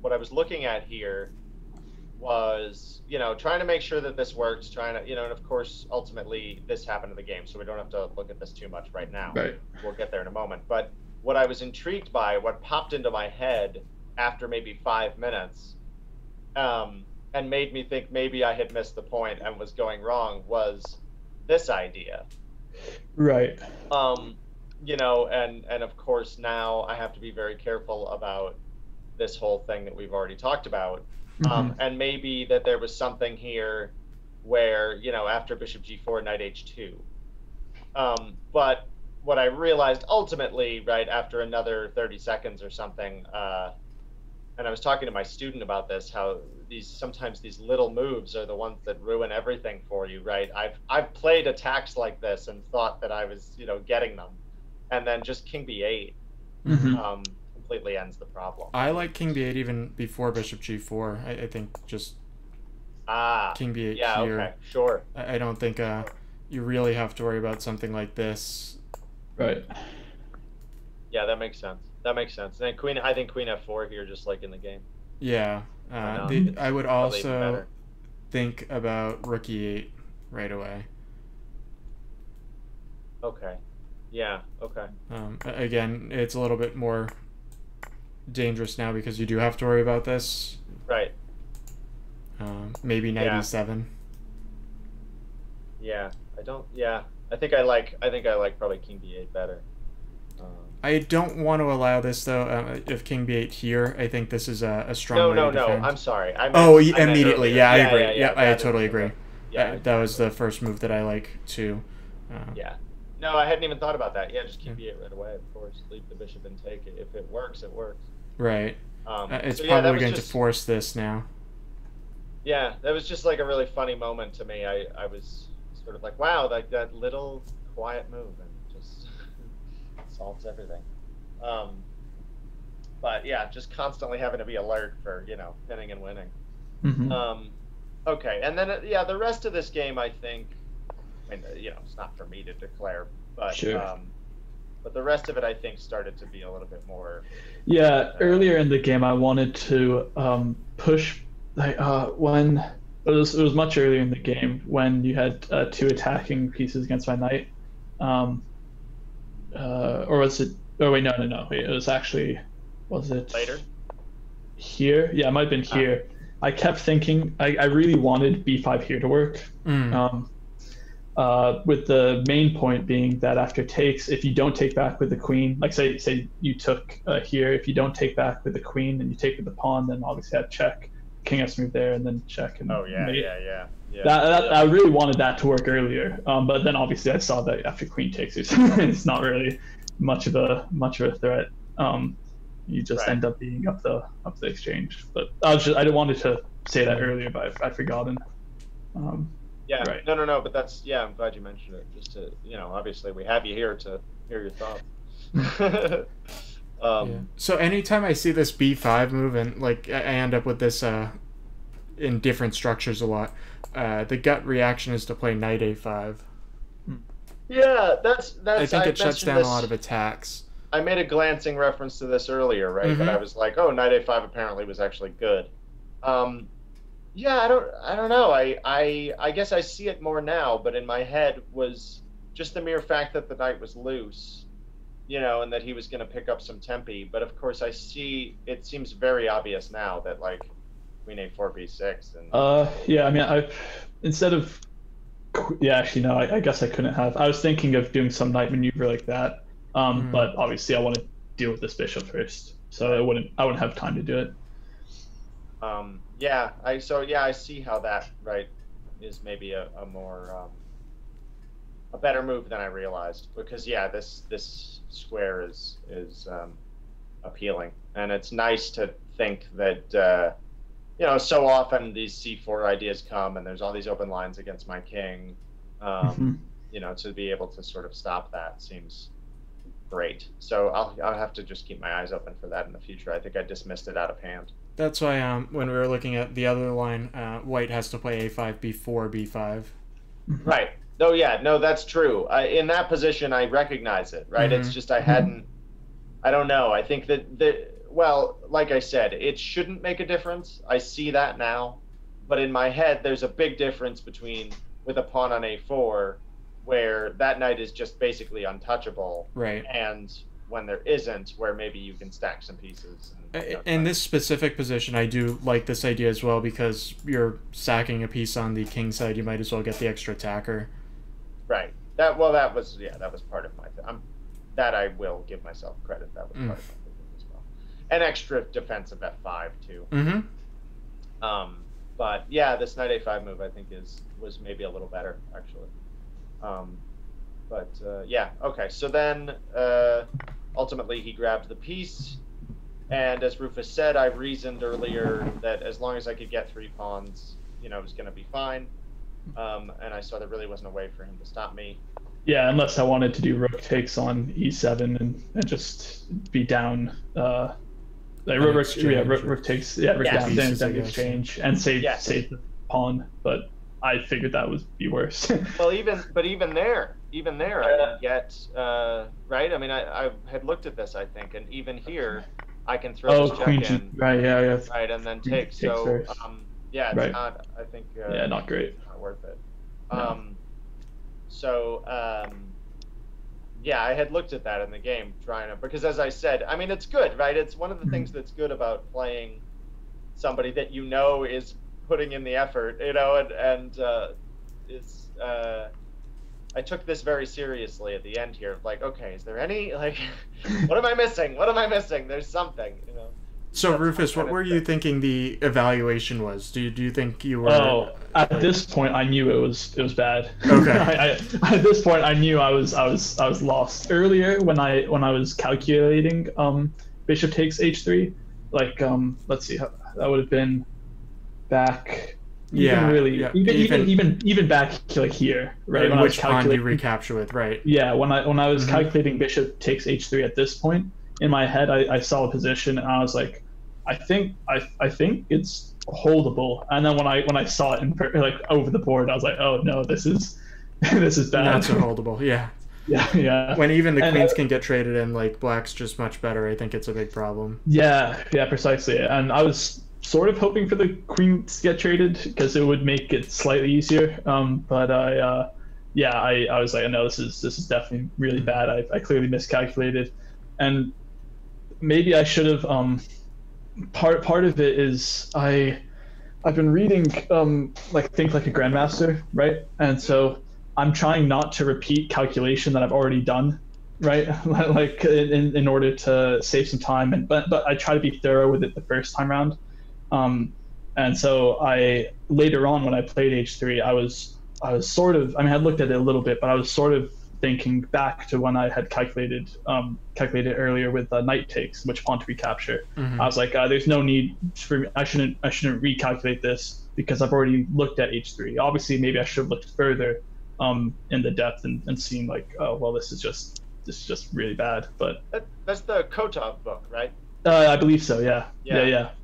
what I was looking at here was, trying to make sure that this works, trying to, and of course, ultimately, this happened in the game, so we don't have to look at this too much right now. Right. We'll get there in a moment. But what I was intrigued by, what popped into my head after maybe 5 minutes, and made me think maybe I had missed the point and was going wrong, was this idea. Right. And of course now I have to be very careful about this whole thing that we've already talked about. And maybe that there was something here where, after bishop g4, knight h2. But what I realized ultimately, right after another 30 seconds or something, and I was talking to my student about this, how sometimes these little moves are the ones that ruin everything for you, right? I've played attacks like this and thought that I was, getting them, and then just king b8 completely ends the problem. I like king b8 even before bishop g4. I think just king b8 yeah, here. Okay, sure. I don't think you really have to worry about something like this. Right. Yeah, that makes sense. That makes sense. And then I think queen f4 here, just like in the game. Yeah. I would also think about rook e8 right away. Okay. Yeah, okay. Again, it's a little bit more dangerous now because you do have to worry about this. Right. Maybe knight e7. Yeah, I think I like probably king b8 better. I don't want to allow this though. If king b8 here, I think this is a strong way to defend. No, I'm sorry. Immediately. Yeah, I agree. Yeah, I totally agree. Yeah, that was the first move that I like too. Yeah. No, I hadn't even thought about that. Yeah, just king b8 right away, of course. Leave the bishop and take it. If it works, it works. Right. It's probably going to force this now. Yeah, that was just like a really funny moment to me. I was sort of like, wow, that little quiet move and just solves everything. But yeah, just constantly having to be alert for, pinning and winning. Okay, and then the rest of this game, I think, it's not for me to declare, but sure. But the rest of it, I think, started to be a little bit more. Yeah, earlier in the game, I wanted to push, when it was much earlier in the game when you had two attacking pieces against my knight, or was it? Oh wait, no. Wait, it was actually, was it later? Here, yeah, it might have been here. I kept thinking I really wanted b5 here to work. With the main point being that after takes, if you don't take back with the queen, like say you took here, if you don't take back with the queen and you take with the pawn, then obviously I check, king has to move there and then check. And mate. I really wanted that to work earlier, but then obviously I saw that after queen takes, it's not really much of a threat. You just end up being up the exchange. But I didn't wanted to say that earlier, but I'd forgotten. Yeah, right. No, but that's, I'm glad you mentioned it, just to, obviously we have you here to hear your thoughts. So anytime I see this b5 move, and like I end up with this in different structures a lot, the gut reaction is to play knight a5. Yeah, that's I think it shuts down a lot of attacks. I made a glancing reference to this earlier, right? But I was like, oh, knight a5 apparently was actually good. Yeah, I don't know. I guess I see it more now, but in my head was just the mere fact that the knight was loose, and that he was going to pick up some tempi. But of course, I see it seems very obvious now that like queen a4 b6 and. Yeah, I mean, instead of, actually no, I guess I couldn't have. I was thinking of doing some knight maneuver like that, but obviously I want to deal with this bishop first, so I wouldn't have time to do it. I see how that is maybe a more a better move than I realized, because this square is appealing, and it's nice to think that so often these c4 ideas come and there's all these open lines against my king. To be able to sort of stop that seems great. So I'll have to just keep my eyes open for that in the future. I think I dismissed it out of hand. That's why when we were looking at the other line, white has to play a5 before b5. Right. Oh yeah, no, that's true. In that position, I recognize it. Right. It's just I hadn't. I don't know. I think that well, like I said, it shouldn't make a difference. I see that now, But in my head, there's a big difference between with a pawn on a4, where that knight is just basically untouchable, Right. and when there isn't, where maybe you can stack some pieces. And, In this specific position, I do like this idea as well, because you're sacking a piece on the king side. You might as well get the extra attacker. Right. That was part of my thing. That I will give myself credit. That was part of my thinking as well. An extra defensive f5 too. Mm-hmm. But yeah, this knight a5 move I think was maybe a little better actually. Yeah, okay. So then ultimately he grabbed the piece, and as Rufus said, I reasoned earlier that as long as I could get 3 pawns, it was going to be fine. And I saw there really wasn't a way for him to stop me. Yeah, unless I wanted to do rook takes on e7 and just be down. Rook takes, rook down, then the exchange, and save the pawn. But I figured that would be worse. Well, even there, I didn't get right. I mean, I had looked at this, I think, and even here, I can throw this check in. Right, yeah. Right, and then take. So, yeah, it's not. I think. Not great. Not worth it. No. Yeah, I had looked at that in the game, because as I said, I mean, it's good, right? It's one of the things that's good about playing somebody that is putting in the effort, and I took this very seriously at the end here. Like, okay, is there any, what am I missing? What am I missing? There's something, So Rufus, what were you thinking the evaluation was? Do you think you were? Oh, at this point, I knew it was bad. Okay. At this point, I knew I was lost. Earlier, when I was calculating bishop takes h3, let's see, that would have been back. Even back here, right? When which pawn do you recapture with, right? Yeah, when I was calculating bishop takes h3 at this point, in my head, I saw a position and I was like, I think it's holdable. And then when I saw it over the board, I was like, oh no, this is bad. Not so holdable, yeah. Yeah. When even the queens can get traded in, black's just much better. I think it's a big problem. Yeah, precisely. And I was sort of hoping for the queens to get traded because it would make it slightly easier. But I was like, no, this is definitely really bad. I clearly miscalculated, and maybe I should have. Part of it is I've been reading Think Like a Grandmaster, right? And so I'm trying not to repeat calculation that I've already done, right? in order to save some time, but I try to be thorough with it the first time around. And so later on when I played h3, I was sort of, I looked at it a little bit, but I was sort of thinking back to when I had calculated earlier with knight takes, which pawn to recapture. I was like, there's no need for me. I shouldn't recalculate this because I've already looked at h3. Obviously, maybe I should have looked further in the depth and seen oh well, this is just really bad. But that's the Kotov book, right? I believe so. Yeah.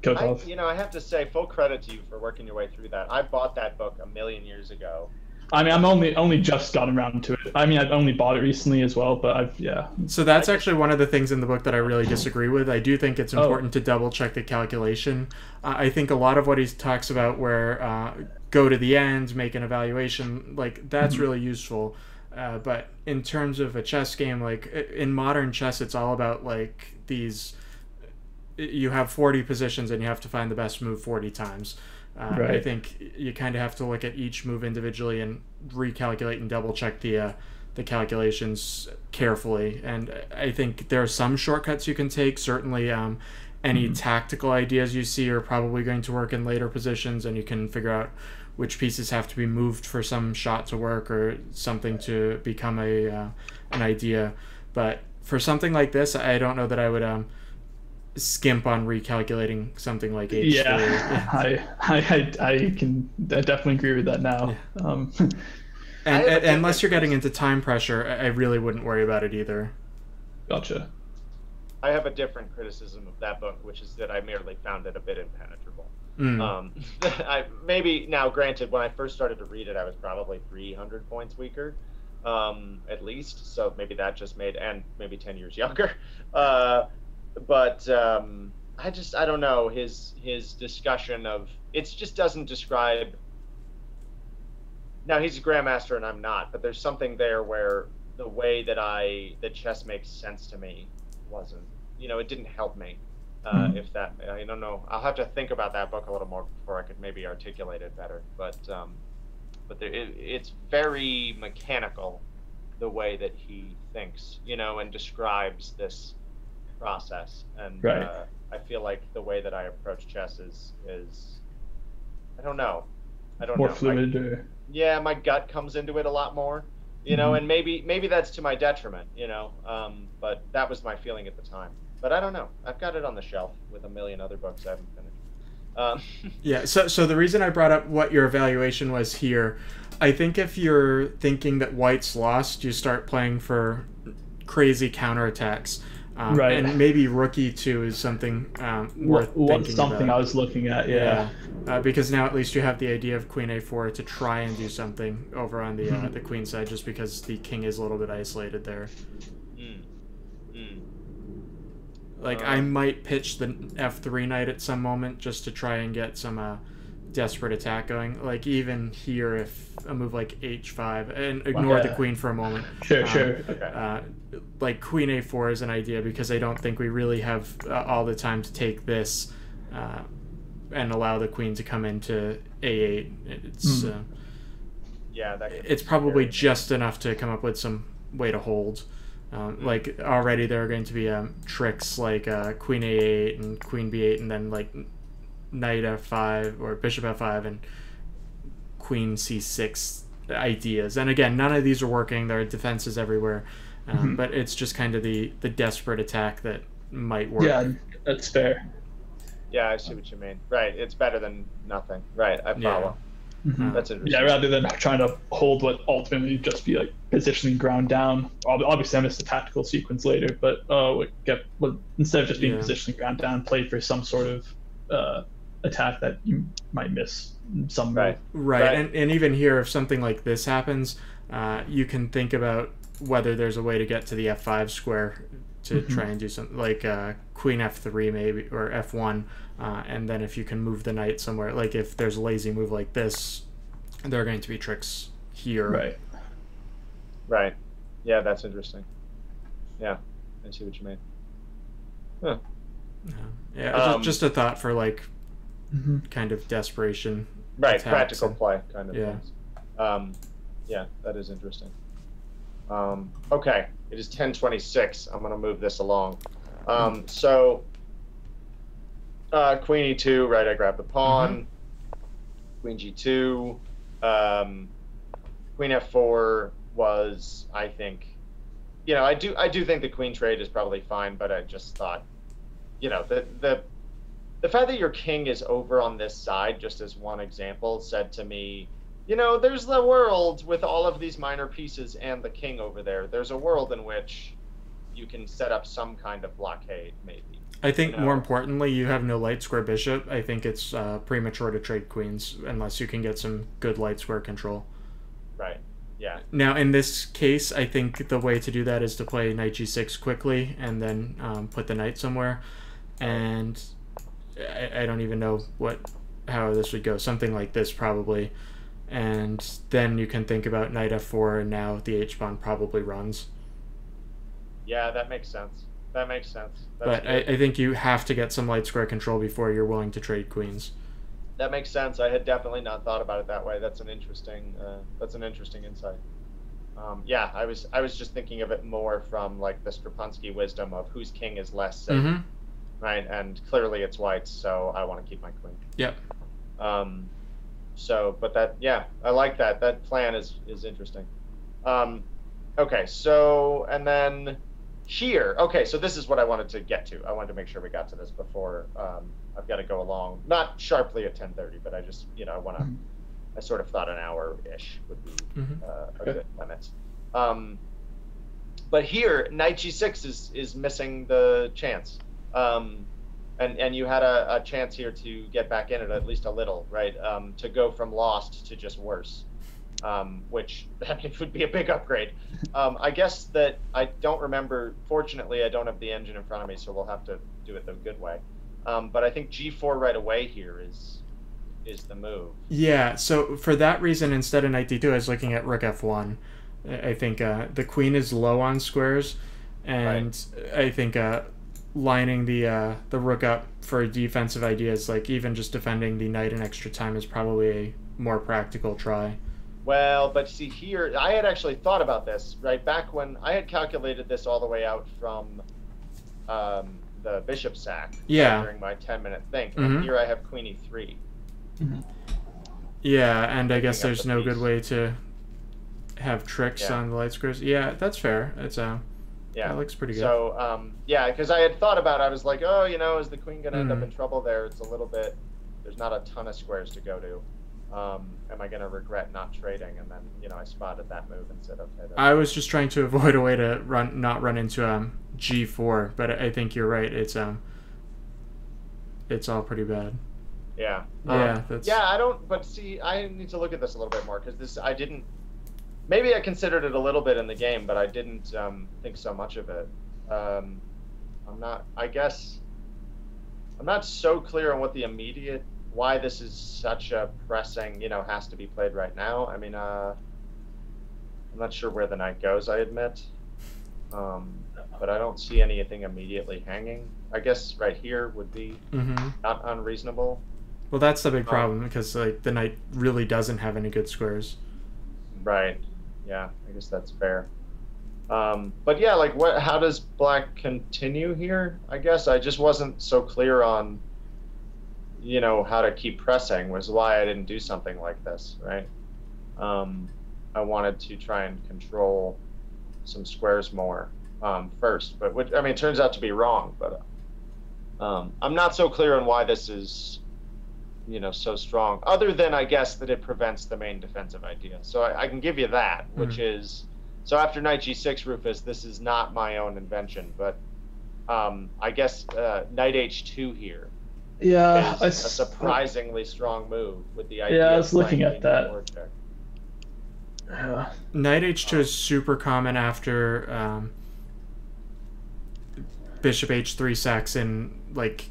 Kotov. I have to say full credit to you for working your way through that. I bought that book a million years ago. I'm only just gotten around to it. I've only bought it recently as well, but So that's actually one of the things in the book that I really disagree with. I do think it's important to double check the calculation. I think a lot of what he talks about, where go to the end, make an evaluation, that's really useful. But in terms of a chess game, in modern chess, it's all about these. You have 40 positions and you have to find the best move 40 times. Right. I think you kind of have to look at each move individually and recalculate and double check the calculations carefully. And I think there are some shortcuts you can take. Certainly, any tactical ideas you see are probably going to work in later positions, and you can figure out which pieces have to be moved for some shot to work or something to become an idea. But for something like this, I don't know that I would skimp on recalculating something like h3. Yeah. I can definitely agree with that now. Yeah. And unless you're getting into time pressure, I really wouldn't worry about it either. Gotcha. I have a different criticism of that book, which is that I merely found it a bit impenetrable. Maybe now, granted, when I first started to read it, I was probably 300 points weaker, at least. So maybe that just made, and maybe 10 years younger. But I don't know, his discussion of it just doesn't describe. Now he's a grandmaster and I'm not, but there's something there where the way that chess makes sense to me wasn't, it didn't help me. If that, I don't know, I'll have to think about that book a little more before I could maybe articulate it better. But it's very mechanical, the way that he thinks, and describes this process. And Right. I feel like the way that I approach chess is I don't know. More fluid. Yeah, my gut comes into it a lot more, and maybe that's to my detriment, but that was my feeling at the time. But I don't know. I've got it on the shelf with a million other books I haven't finished. Yeah, so the reason I brought up what your evaluation was here, I think if you're thinking that white's lost, you start playing for crazy counterattacks. Right. And maybe Rookie 2 is something worth thinking something about. I was looking at, yeah. Because now at least you have the idea of Queen A4 to try and do something over on the Queen side, just because the King is a little bit isolated there. Like, I might pitch the F3 knight at some moment just to try and get some desperate attack going. Like, even here, if a move like H5, and ignore the Queen for a moment. Sure. Okay. Like, Queen A4 is an idea, because I don't think we really have all the time to take this and allow the Queen to come into A8. It's it's probably just enough to come up with some way to hold. Like, already there are going to be tricks like Queen A8 and Queen B8, and then like Knight F5 or Bishop F5 and Queen C6 ideas. And again, none of these are working. There are defenses everywhere, but it's just kind of the desperate attack that might work. Yeah, that's fair. Yeah, I see what you mean. Right, it's better than nothing. Right, I follow. That's interesting. Yeah, rather than trying to hold what ultimately just be like positioning ground down. Obviously, I missed the tactical sequence later, but instead of just being positioning ground down, play for some sort of attack that you might miss some right. And even here, if something like this happens, you can think about whether there's a way to get to the F5 square to try and do something like Queen F3 maybe, or F1, and then if you can move the knight somewhere, like if there's a lazy move like this, there are going to be tricks here. Right. Yeah, that's interesting. Yeah, I see what you mean. Huh. Yeah, just a thought for like kind of desperation. Right, practical play kind of yeah. things. Yeah, that is interesting. Okay, it is 10:26. I'm going to move this along. So, Queen E2, right, I grab the pawn. Queen G2. Queen F4 was, I think, I do think the queen trade is probably fine, but I just thought, the fact that your king is over on this side, just as one example, said to me, there's the world with all of these minor pieces and the king over there. There's a world in which you can set up some kind of blockade, maybe. I think more importantly, you have no light square bishop. I think it's premature to trade queens unless you can get some good light square control. Right. Yeah. Now, in this case, I think the way to do that is to play knight g6 quickly and then put the knight somewhere. And I don't even know how this would go. Something like this, probably. And then you can think about knight f4, and now the h-pawn probably runs. Yeah, that makes sense. But I think you have to get some light square control before you're willing to trade queens. That makes sense. I had definitely not thought about it that way. That's an interesting insight. Yeah, I was just thinking of it more from like the Strapunsky wisdom of whose king is less safe, right? And clearly it's white's, so I want to keep my queen. Yep. So, but that, yeah, I like that. That plan is interesting. Okay, so, and then here, okay, so this is what I wanted to get to. I wanted to make sure we got to this before I've got to go along, not sharply at 10:30, but I just, I sort of thought an hour-ish would be a good limit. But here, knight g6 is missing the chance. And you had a chance here to get back in it at least a little, right? To go from lost to just worse, which would be a big upgrade. I guess that I don't remember. Fortunately, I don't have the engine in front of me, so we'll have to do it the good way. But I think g4 right away here is the move. Yeah, so for that reason, instead of knight d2, I was looking at rook f1. I think the queen is low on squares, and I think lining the rook up for defensive ideas, like even just defending the knight in extra time, is probably a more practical try. Well, but see here, I had actually thought about this, right? Back when I had calculated this all the way out from the bishop sack during my 10-minute think. And here I have queen e3. Yeah, and I guess there's no good way to have tricks on the light squares. Yeah, that's fair. It's that looks pretty good. So yeah, because I had thought about it, I was like, oh, you know, is the queen gonna end up in trouble there? It's a little bit. There's not a ton of squares to go to. Am I gonna regret not trading? And then, you know, I spotted that move and said, okay. I was just trying to avoid a way to not run into g4, but I think you're right. It's all pretty bad. Yeah. That's... Yeah, I don't. But see, I need to look at this a little bit more because this I didn't. Maybe I considered it a little bit in the game, but I didn't think so much of it. I'm not. I guess I'm not so clear on what the immediate. Why this is such a pressing, you know, has to be played right now. I mean, I'm not sure where the knight goes, I admit. But I don't see anything immediately hanging. I guess right here would be not unreasonable. Well, that's the big problem, because like the knight really doesn't have any good squares. Right. Yeah, I guess that's fair. But yeah, like how does black continue here? I guess I just wasn't so clear on, you know, how to keep pressing, was why I didn't do something like this, right? I wanted to try and control some squares more first, but which, I mean, it turns out to be wrong, but I'm not so clear on why this is, you know, so strong, other than I guess that it prevents the main defensive idea. So I can give you that, which is, so after knight g6, Rufus, this is not my own invention, but I guess knight h2 here. Yeah, a surprisingly strong move with the idea. Yeah, I was looking at that. Knight h2 is super common after bishop h3 sacks in like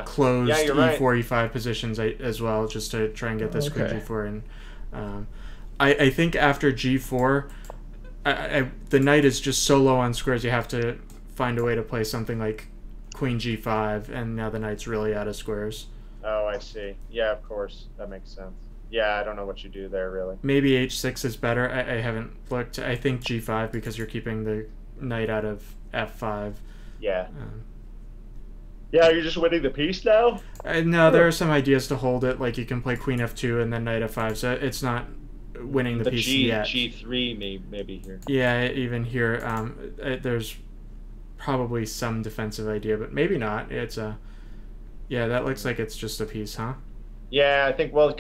closed e4 e5 positions as well, just to try and get this queen g4 in. I think after g4, the knight is just so low on squares, you have to find a way to play something like queen g5, and now the knight's really out of squares. Oh, I see. Yeah, of course. That makes sense. Yeah, I don't know what you do there, really. Maybe h6 is better. I haven't looked. I think g5, because you're keeping the knight out of f5. Yeah. Yeah, you're just winning the piece now? No, there are some ideas to hold it. Like, you can play queen f2 and then knight f5, so it's not winning the piece yet. g3 maybe here. Yeah, even here, there's probably some defensive idea, but maybe not. It's yeah, that looks like it's just a piece, huh? Yeah, I think, well,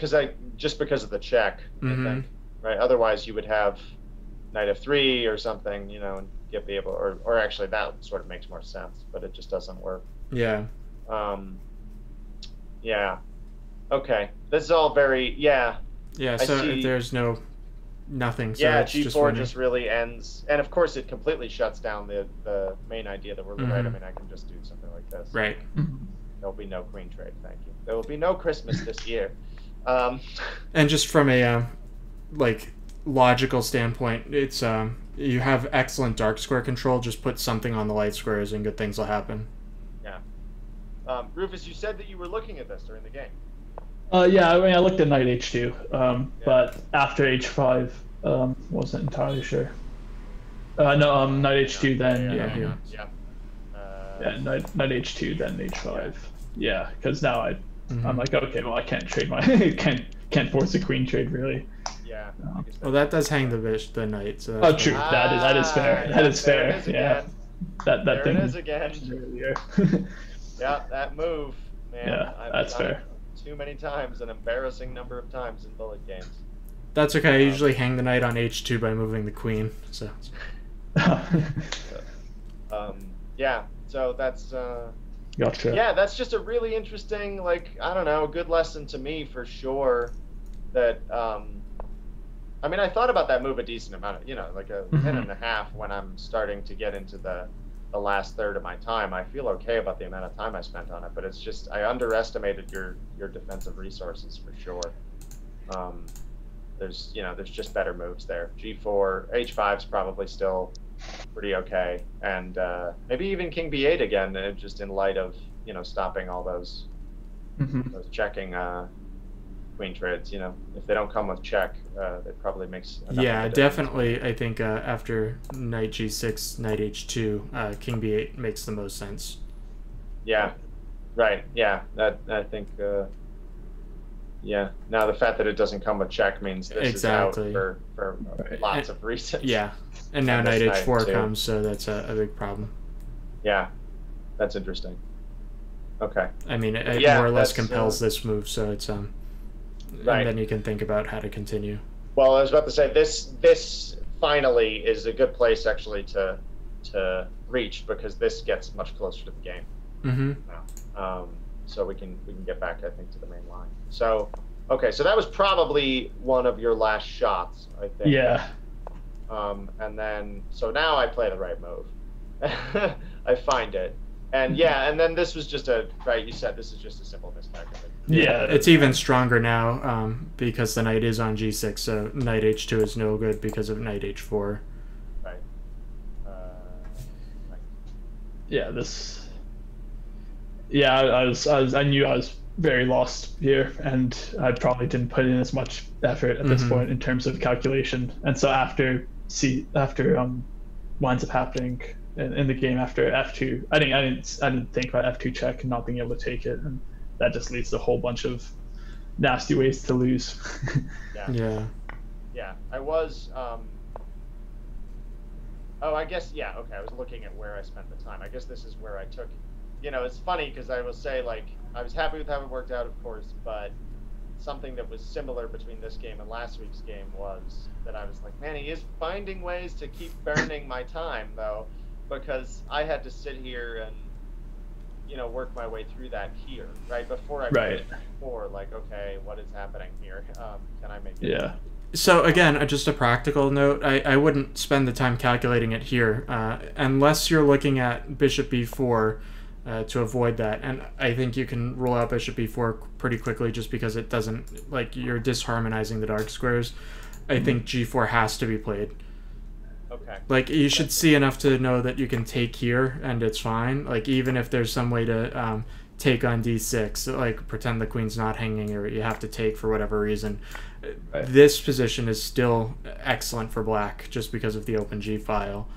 just because of the check, I think, right? Otherwise, you would have knight f3 or something, you know, and be able, or actually that sort of makes more sense, but it just doesn't work. Yeah. Yeah. Okay. This is all very, yeah. Yeah, so if there's nothing. So yeah, it's g4 just really ends, and of course it completely shuts down the main idea that we're right. I mean, I can just do something like this. Right. There'll be no queen trade, thank you. There will be no Christmas this year. And just from a like logical standpoint, it's you have excellent dark square control. Just put something on the light squares, and good things will happen. Yeah. Rufus, you said that you were looking at this during the game. Yeah, I mean, I looked at knight h2, but after h5, wasn't entirely sure. No, knight h2, then knight h2, then h5. Yeah, because now I'm like, okay, well, I can't trade my can't force a queen trade really. Yeah. Well, that does hang the knight. So oh, true. That is fair. That is fair. Yeah. That there thing it is again. Earlier. Yeah, that move, man. Yeah, that's fair. Too many times, an embarrassing number of times in bullet games. That's okay. I usually hang the knight on h2 by moving the queen. So. Yeah. So that's. Gotcha. Yeah, that's just a really interesting, like, I don't know, good lesson to me for sure. That I mean, I thought about that move a decent amount, you know, like a 10.5 when I'm starting to get into the the last third of my time. I feel okay about the amount of time I spent on it, but it's just I underestimated your defensive resources for sure. There's just better moves there. G4, H5's probably still pretty okay, and maybe even King B8 again, just in light of stopping all those checking queen trades. If they don't come with check, it probably makes definitely. I think after knight G6, knight H2, King B8 makes the most sense. Yeah, right. Yeah, that I think. Yeah. Now the fact that it doesn't come with check means this is out for lots of reasons. Yeah, and now knight H4 comes, so that's a big problem. Yeah, that's interesting. Okay. I mean, it more or less compels this move, so it's right. And then you can think about how to continue. Well, I was about to say this finally is a good place actually to reach, because this gets much closer to the game. Now. So we can get back, I think, to the main line. So, okay, so that was probably one of your last shots, I think. Yeah. And then, so now I play the right move. I find it. And and then this was just you said this is just a simple miscalc. Yeah, it's even stronger now because the knight is on G6, so knight H2 is no good because of knight H4. Right. Yeah, this. Yeah, I knew I was very lost here, and I probably didn't put in as much effort at this point in terms of calculation. And so after winds up happening in the game after F2, I didn't think about F2 check and not being able to take it, and that just leads to a whole bunch of nasty ways to lose. Yeah. I was. I guess okay. I was looking at where I spent the time. I guess this is where I took. It's funny because I will say, like, I was happy with how it worked out, of course, but something that was similar between this game and last week's game was that I was like, man, he is finding ways to keep burning my time, though, because I had to sit here and, work my way through that here, right? Before I played before, like, okay, what is happening here? Can I make it? Yeah. So again, just a practical note, I wouldn't spend the time calculating it here, unless you're looking at bishop b4, to avoid that. And I think you can rule out bishop b4 pretty quickly just because it doesn't, like, you're disharmonizing the dark squares. I think g4 has to be played. Okay. Like, you should see enough to know that you can take here and it's fine. Like, even if there's some way to take on d6, like pretend the queen's not hanging or you have to take for whatever reason. This position is still excellent for black just because of the open g file.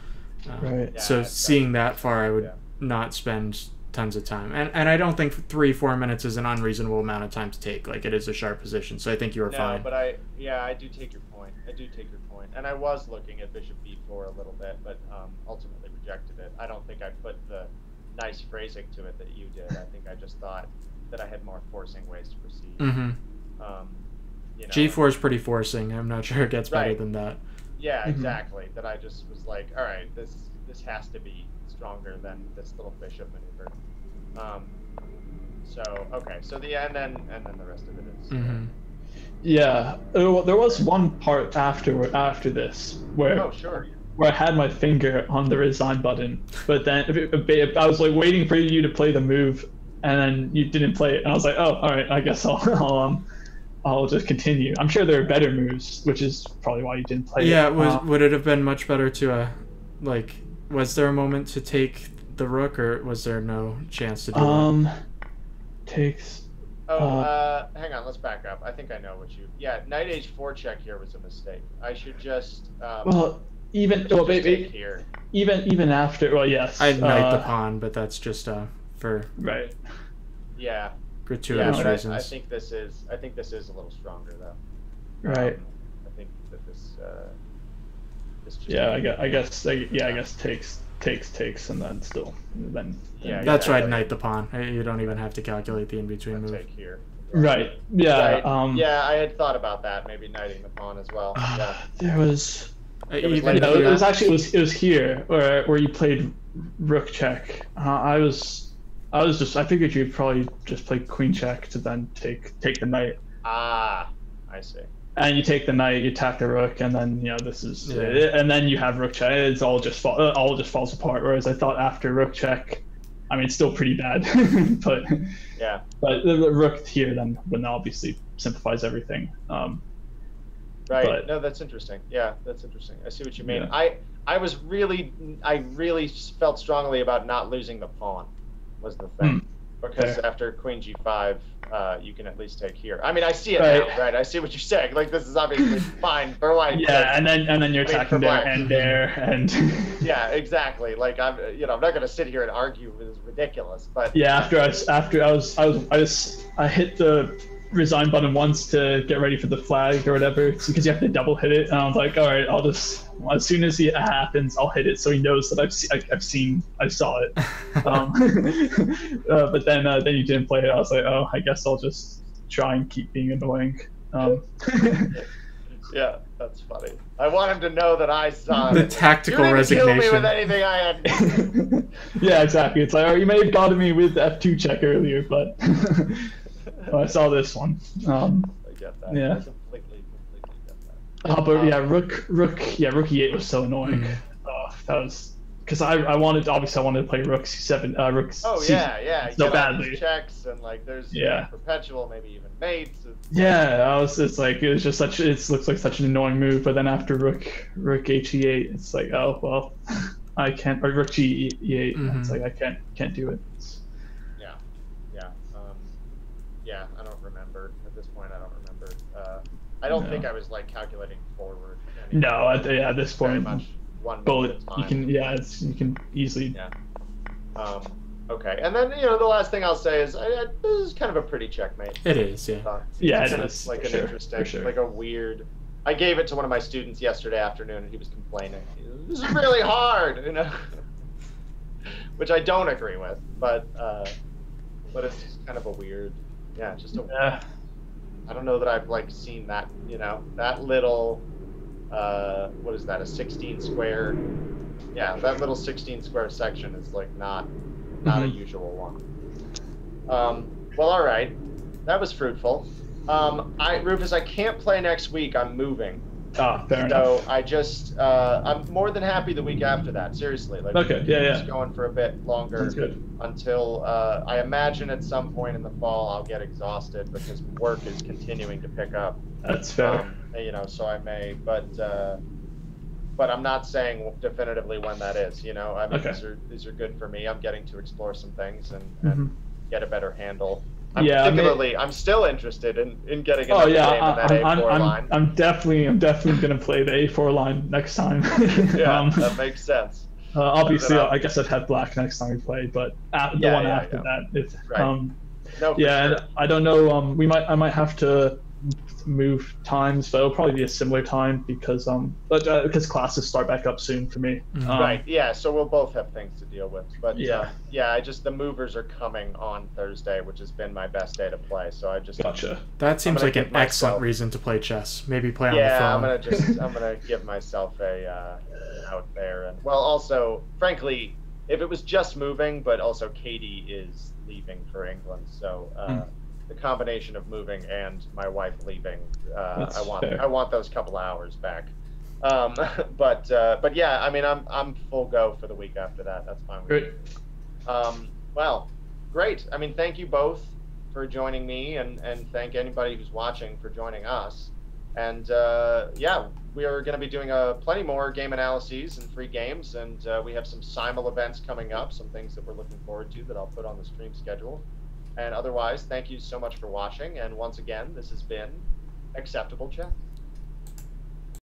So seeing that far, I would not spend tons of time, and I don't think 3-4 minutes is an unreasonable amount of time to take. Like, it is a sharp position, so I think you were fine. But I do take your point. And I was looking at bishop b4 a little bit, but ultimately rejected it. I don't think I put the nice phrasing to it that you did. I think I just thought that I had more forcing ways to proceed. G4 is pretty forcing. I'm not sure it gets better than that. Yeah, exactly. That I just was like, all right, this has to be stronger than this little bishop maneuver. So and then the rest of it is. Yeah, there was one part after this where where I had my finger on the resign button, but then I was like waiting for you to play the move, and then you didn't play it, and I was like, oh, all right, I guess I'll just continue. I'm sure there are better moves, which is probably why you didn't play it. Yeah, would it have been much better to was there a moment to take the rook, or was there no chance to do that? Takes. Hang on, let's back up. I think I know what you. Yeah, knight h4 check here was a mistake. I should just. Even after. Well, yes. I'd knight the pawn, but that's just for. Right. Yeah. Gratuitous reasons. I think this is a little stronger though. Right. I think that this. I guess takes, and then still then. Yeah, that's right. Knight the pawn. You don't even have to calculate the in between move. Take here. Right. Yeah. Right. I had thought about that. Maybe knighting the pawn as well. There was. It was here where you played rook check. I figured you'd probably just play queen check to then take the knight. I see. and you take the knight, you attack the rook, and then this is and then you have rook check. It's all just falls apart. Whereas I thought after rook check, I mean, it's still pretty bad, but the rook here then obviously simplifies everything. Right. But, no, that's interesting. Yeah, that's interesting. I see what you mean. Yeah. I really felt strongly about not losing the pawn was the thing. Because after queen g5, you can at least take here. I mean, I see it now, right? I see what you're saying. Like, this is obviously fine for white. Yeah, and then you're attacking there and there and. Yeah, exactly. Like, I'm not gonna sit here and argue. It's ridiculous, but. Yeah, I hit the resign button once to get ready for the flag or whatever, because you have to double hit it, and I was like, all right, I'll just, as soon as it happens, I'll hit it so he knows that I saw it. But then you didn't play it. I was like, oh, I guess I'll just try and keep being annoying. Yeah, that's funny. I want him to know that I saw the tactical resignation. You didn't kill me with anything I had. Yeah, exactly. It's like, oh, you may have gotten me with the F2 check earlier, but I saw this one. I get that. Yeah. I completely get that. But rook e8 was so annoying. That was because I wanted to play rook c7, rook. Yeah. So you badly. Checks and like there's perpetual, maybe even mates. It looks like such an annoying move. But then after rook he8, it's like, oh well, I can't. Or rook g8, it's like I can't do it. Yeah, I don't remember at this point. I don't remember. I don't think I was like calculating forward. No, at this point, much one bullet. You can easily. Yeah. Okay, and then the last thing I'll say is this is kind of a pretty checkmate. It is, yeah. It is. Like an interesting, like a weird. I gave it to one of my students yesterday afternoon, and he was complaining. This is really hard, which I don't agree with, but it's just kind of a weird. Yeah, just I don't know that I've like seen that, that little, what is that, a 16 square? Yeah, that little 16 square section is like not a usual one. Well, all right, that was fruitful. Rufus, I can't play next week. I'm moving. Fair enough. So I just, I'm more than happy the week after that. Seriously, like just going for a bit longer. That's good. Until I imagine at some point in the fall I'll get exhausted because work is continuing to pick up. That's fair. So I may, but I'm not saying definitively when that is. I mean, these are good for me. I'm getting to explore some things and get a better handle. I'm still interested in getting another game in that A4 line. I'm definitely gonna play the A4 line next time. That makes sense. Obviously, I guess I'd have black next time we play, but the one after that, if sure. I don't know. I might have to move times, but it'll probably be a similar time because classes start back up soon for me. Right. Yeah. So we'll both have things to deal with. But the movers are coming on Thursday, which has been my best day to play. So I just gotcha. That seems like an excellent reason to play chess. Maybe play on the phone. I'm gonna give myself a out there, and also, frankly, if it was just moving, but also Katie is leaving for England, so. The combination of moving and my wife leaving, I want those couple hours back. But yeah, I mean, I'm full go for the week after that. That's fine with me. Well, great. I mean, thank you both for joining me, and thank anybody who's watching for joining us. And we are going to be doing plenty more game analyses and free games, and we have some simul events coming up, some things that we're looking forward to that I'll put on the stream schedule. And otherwise, thank you so much for watching. And once again, this has been Acceptable Chess.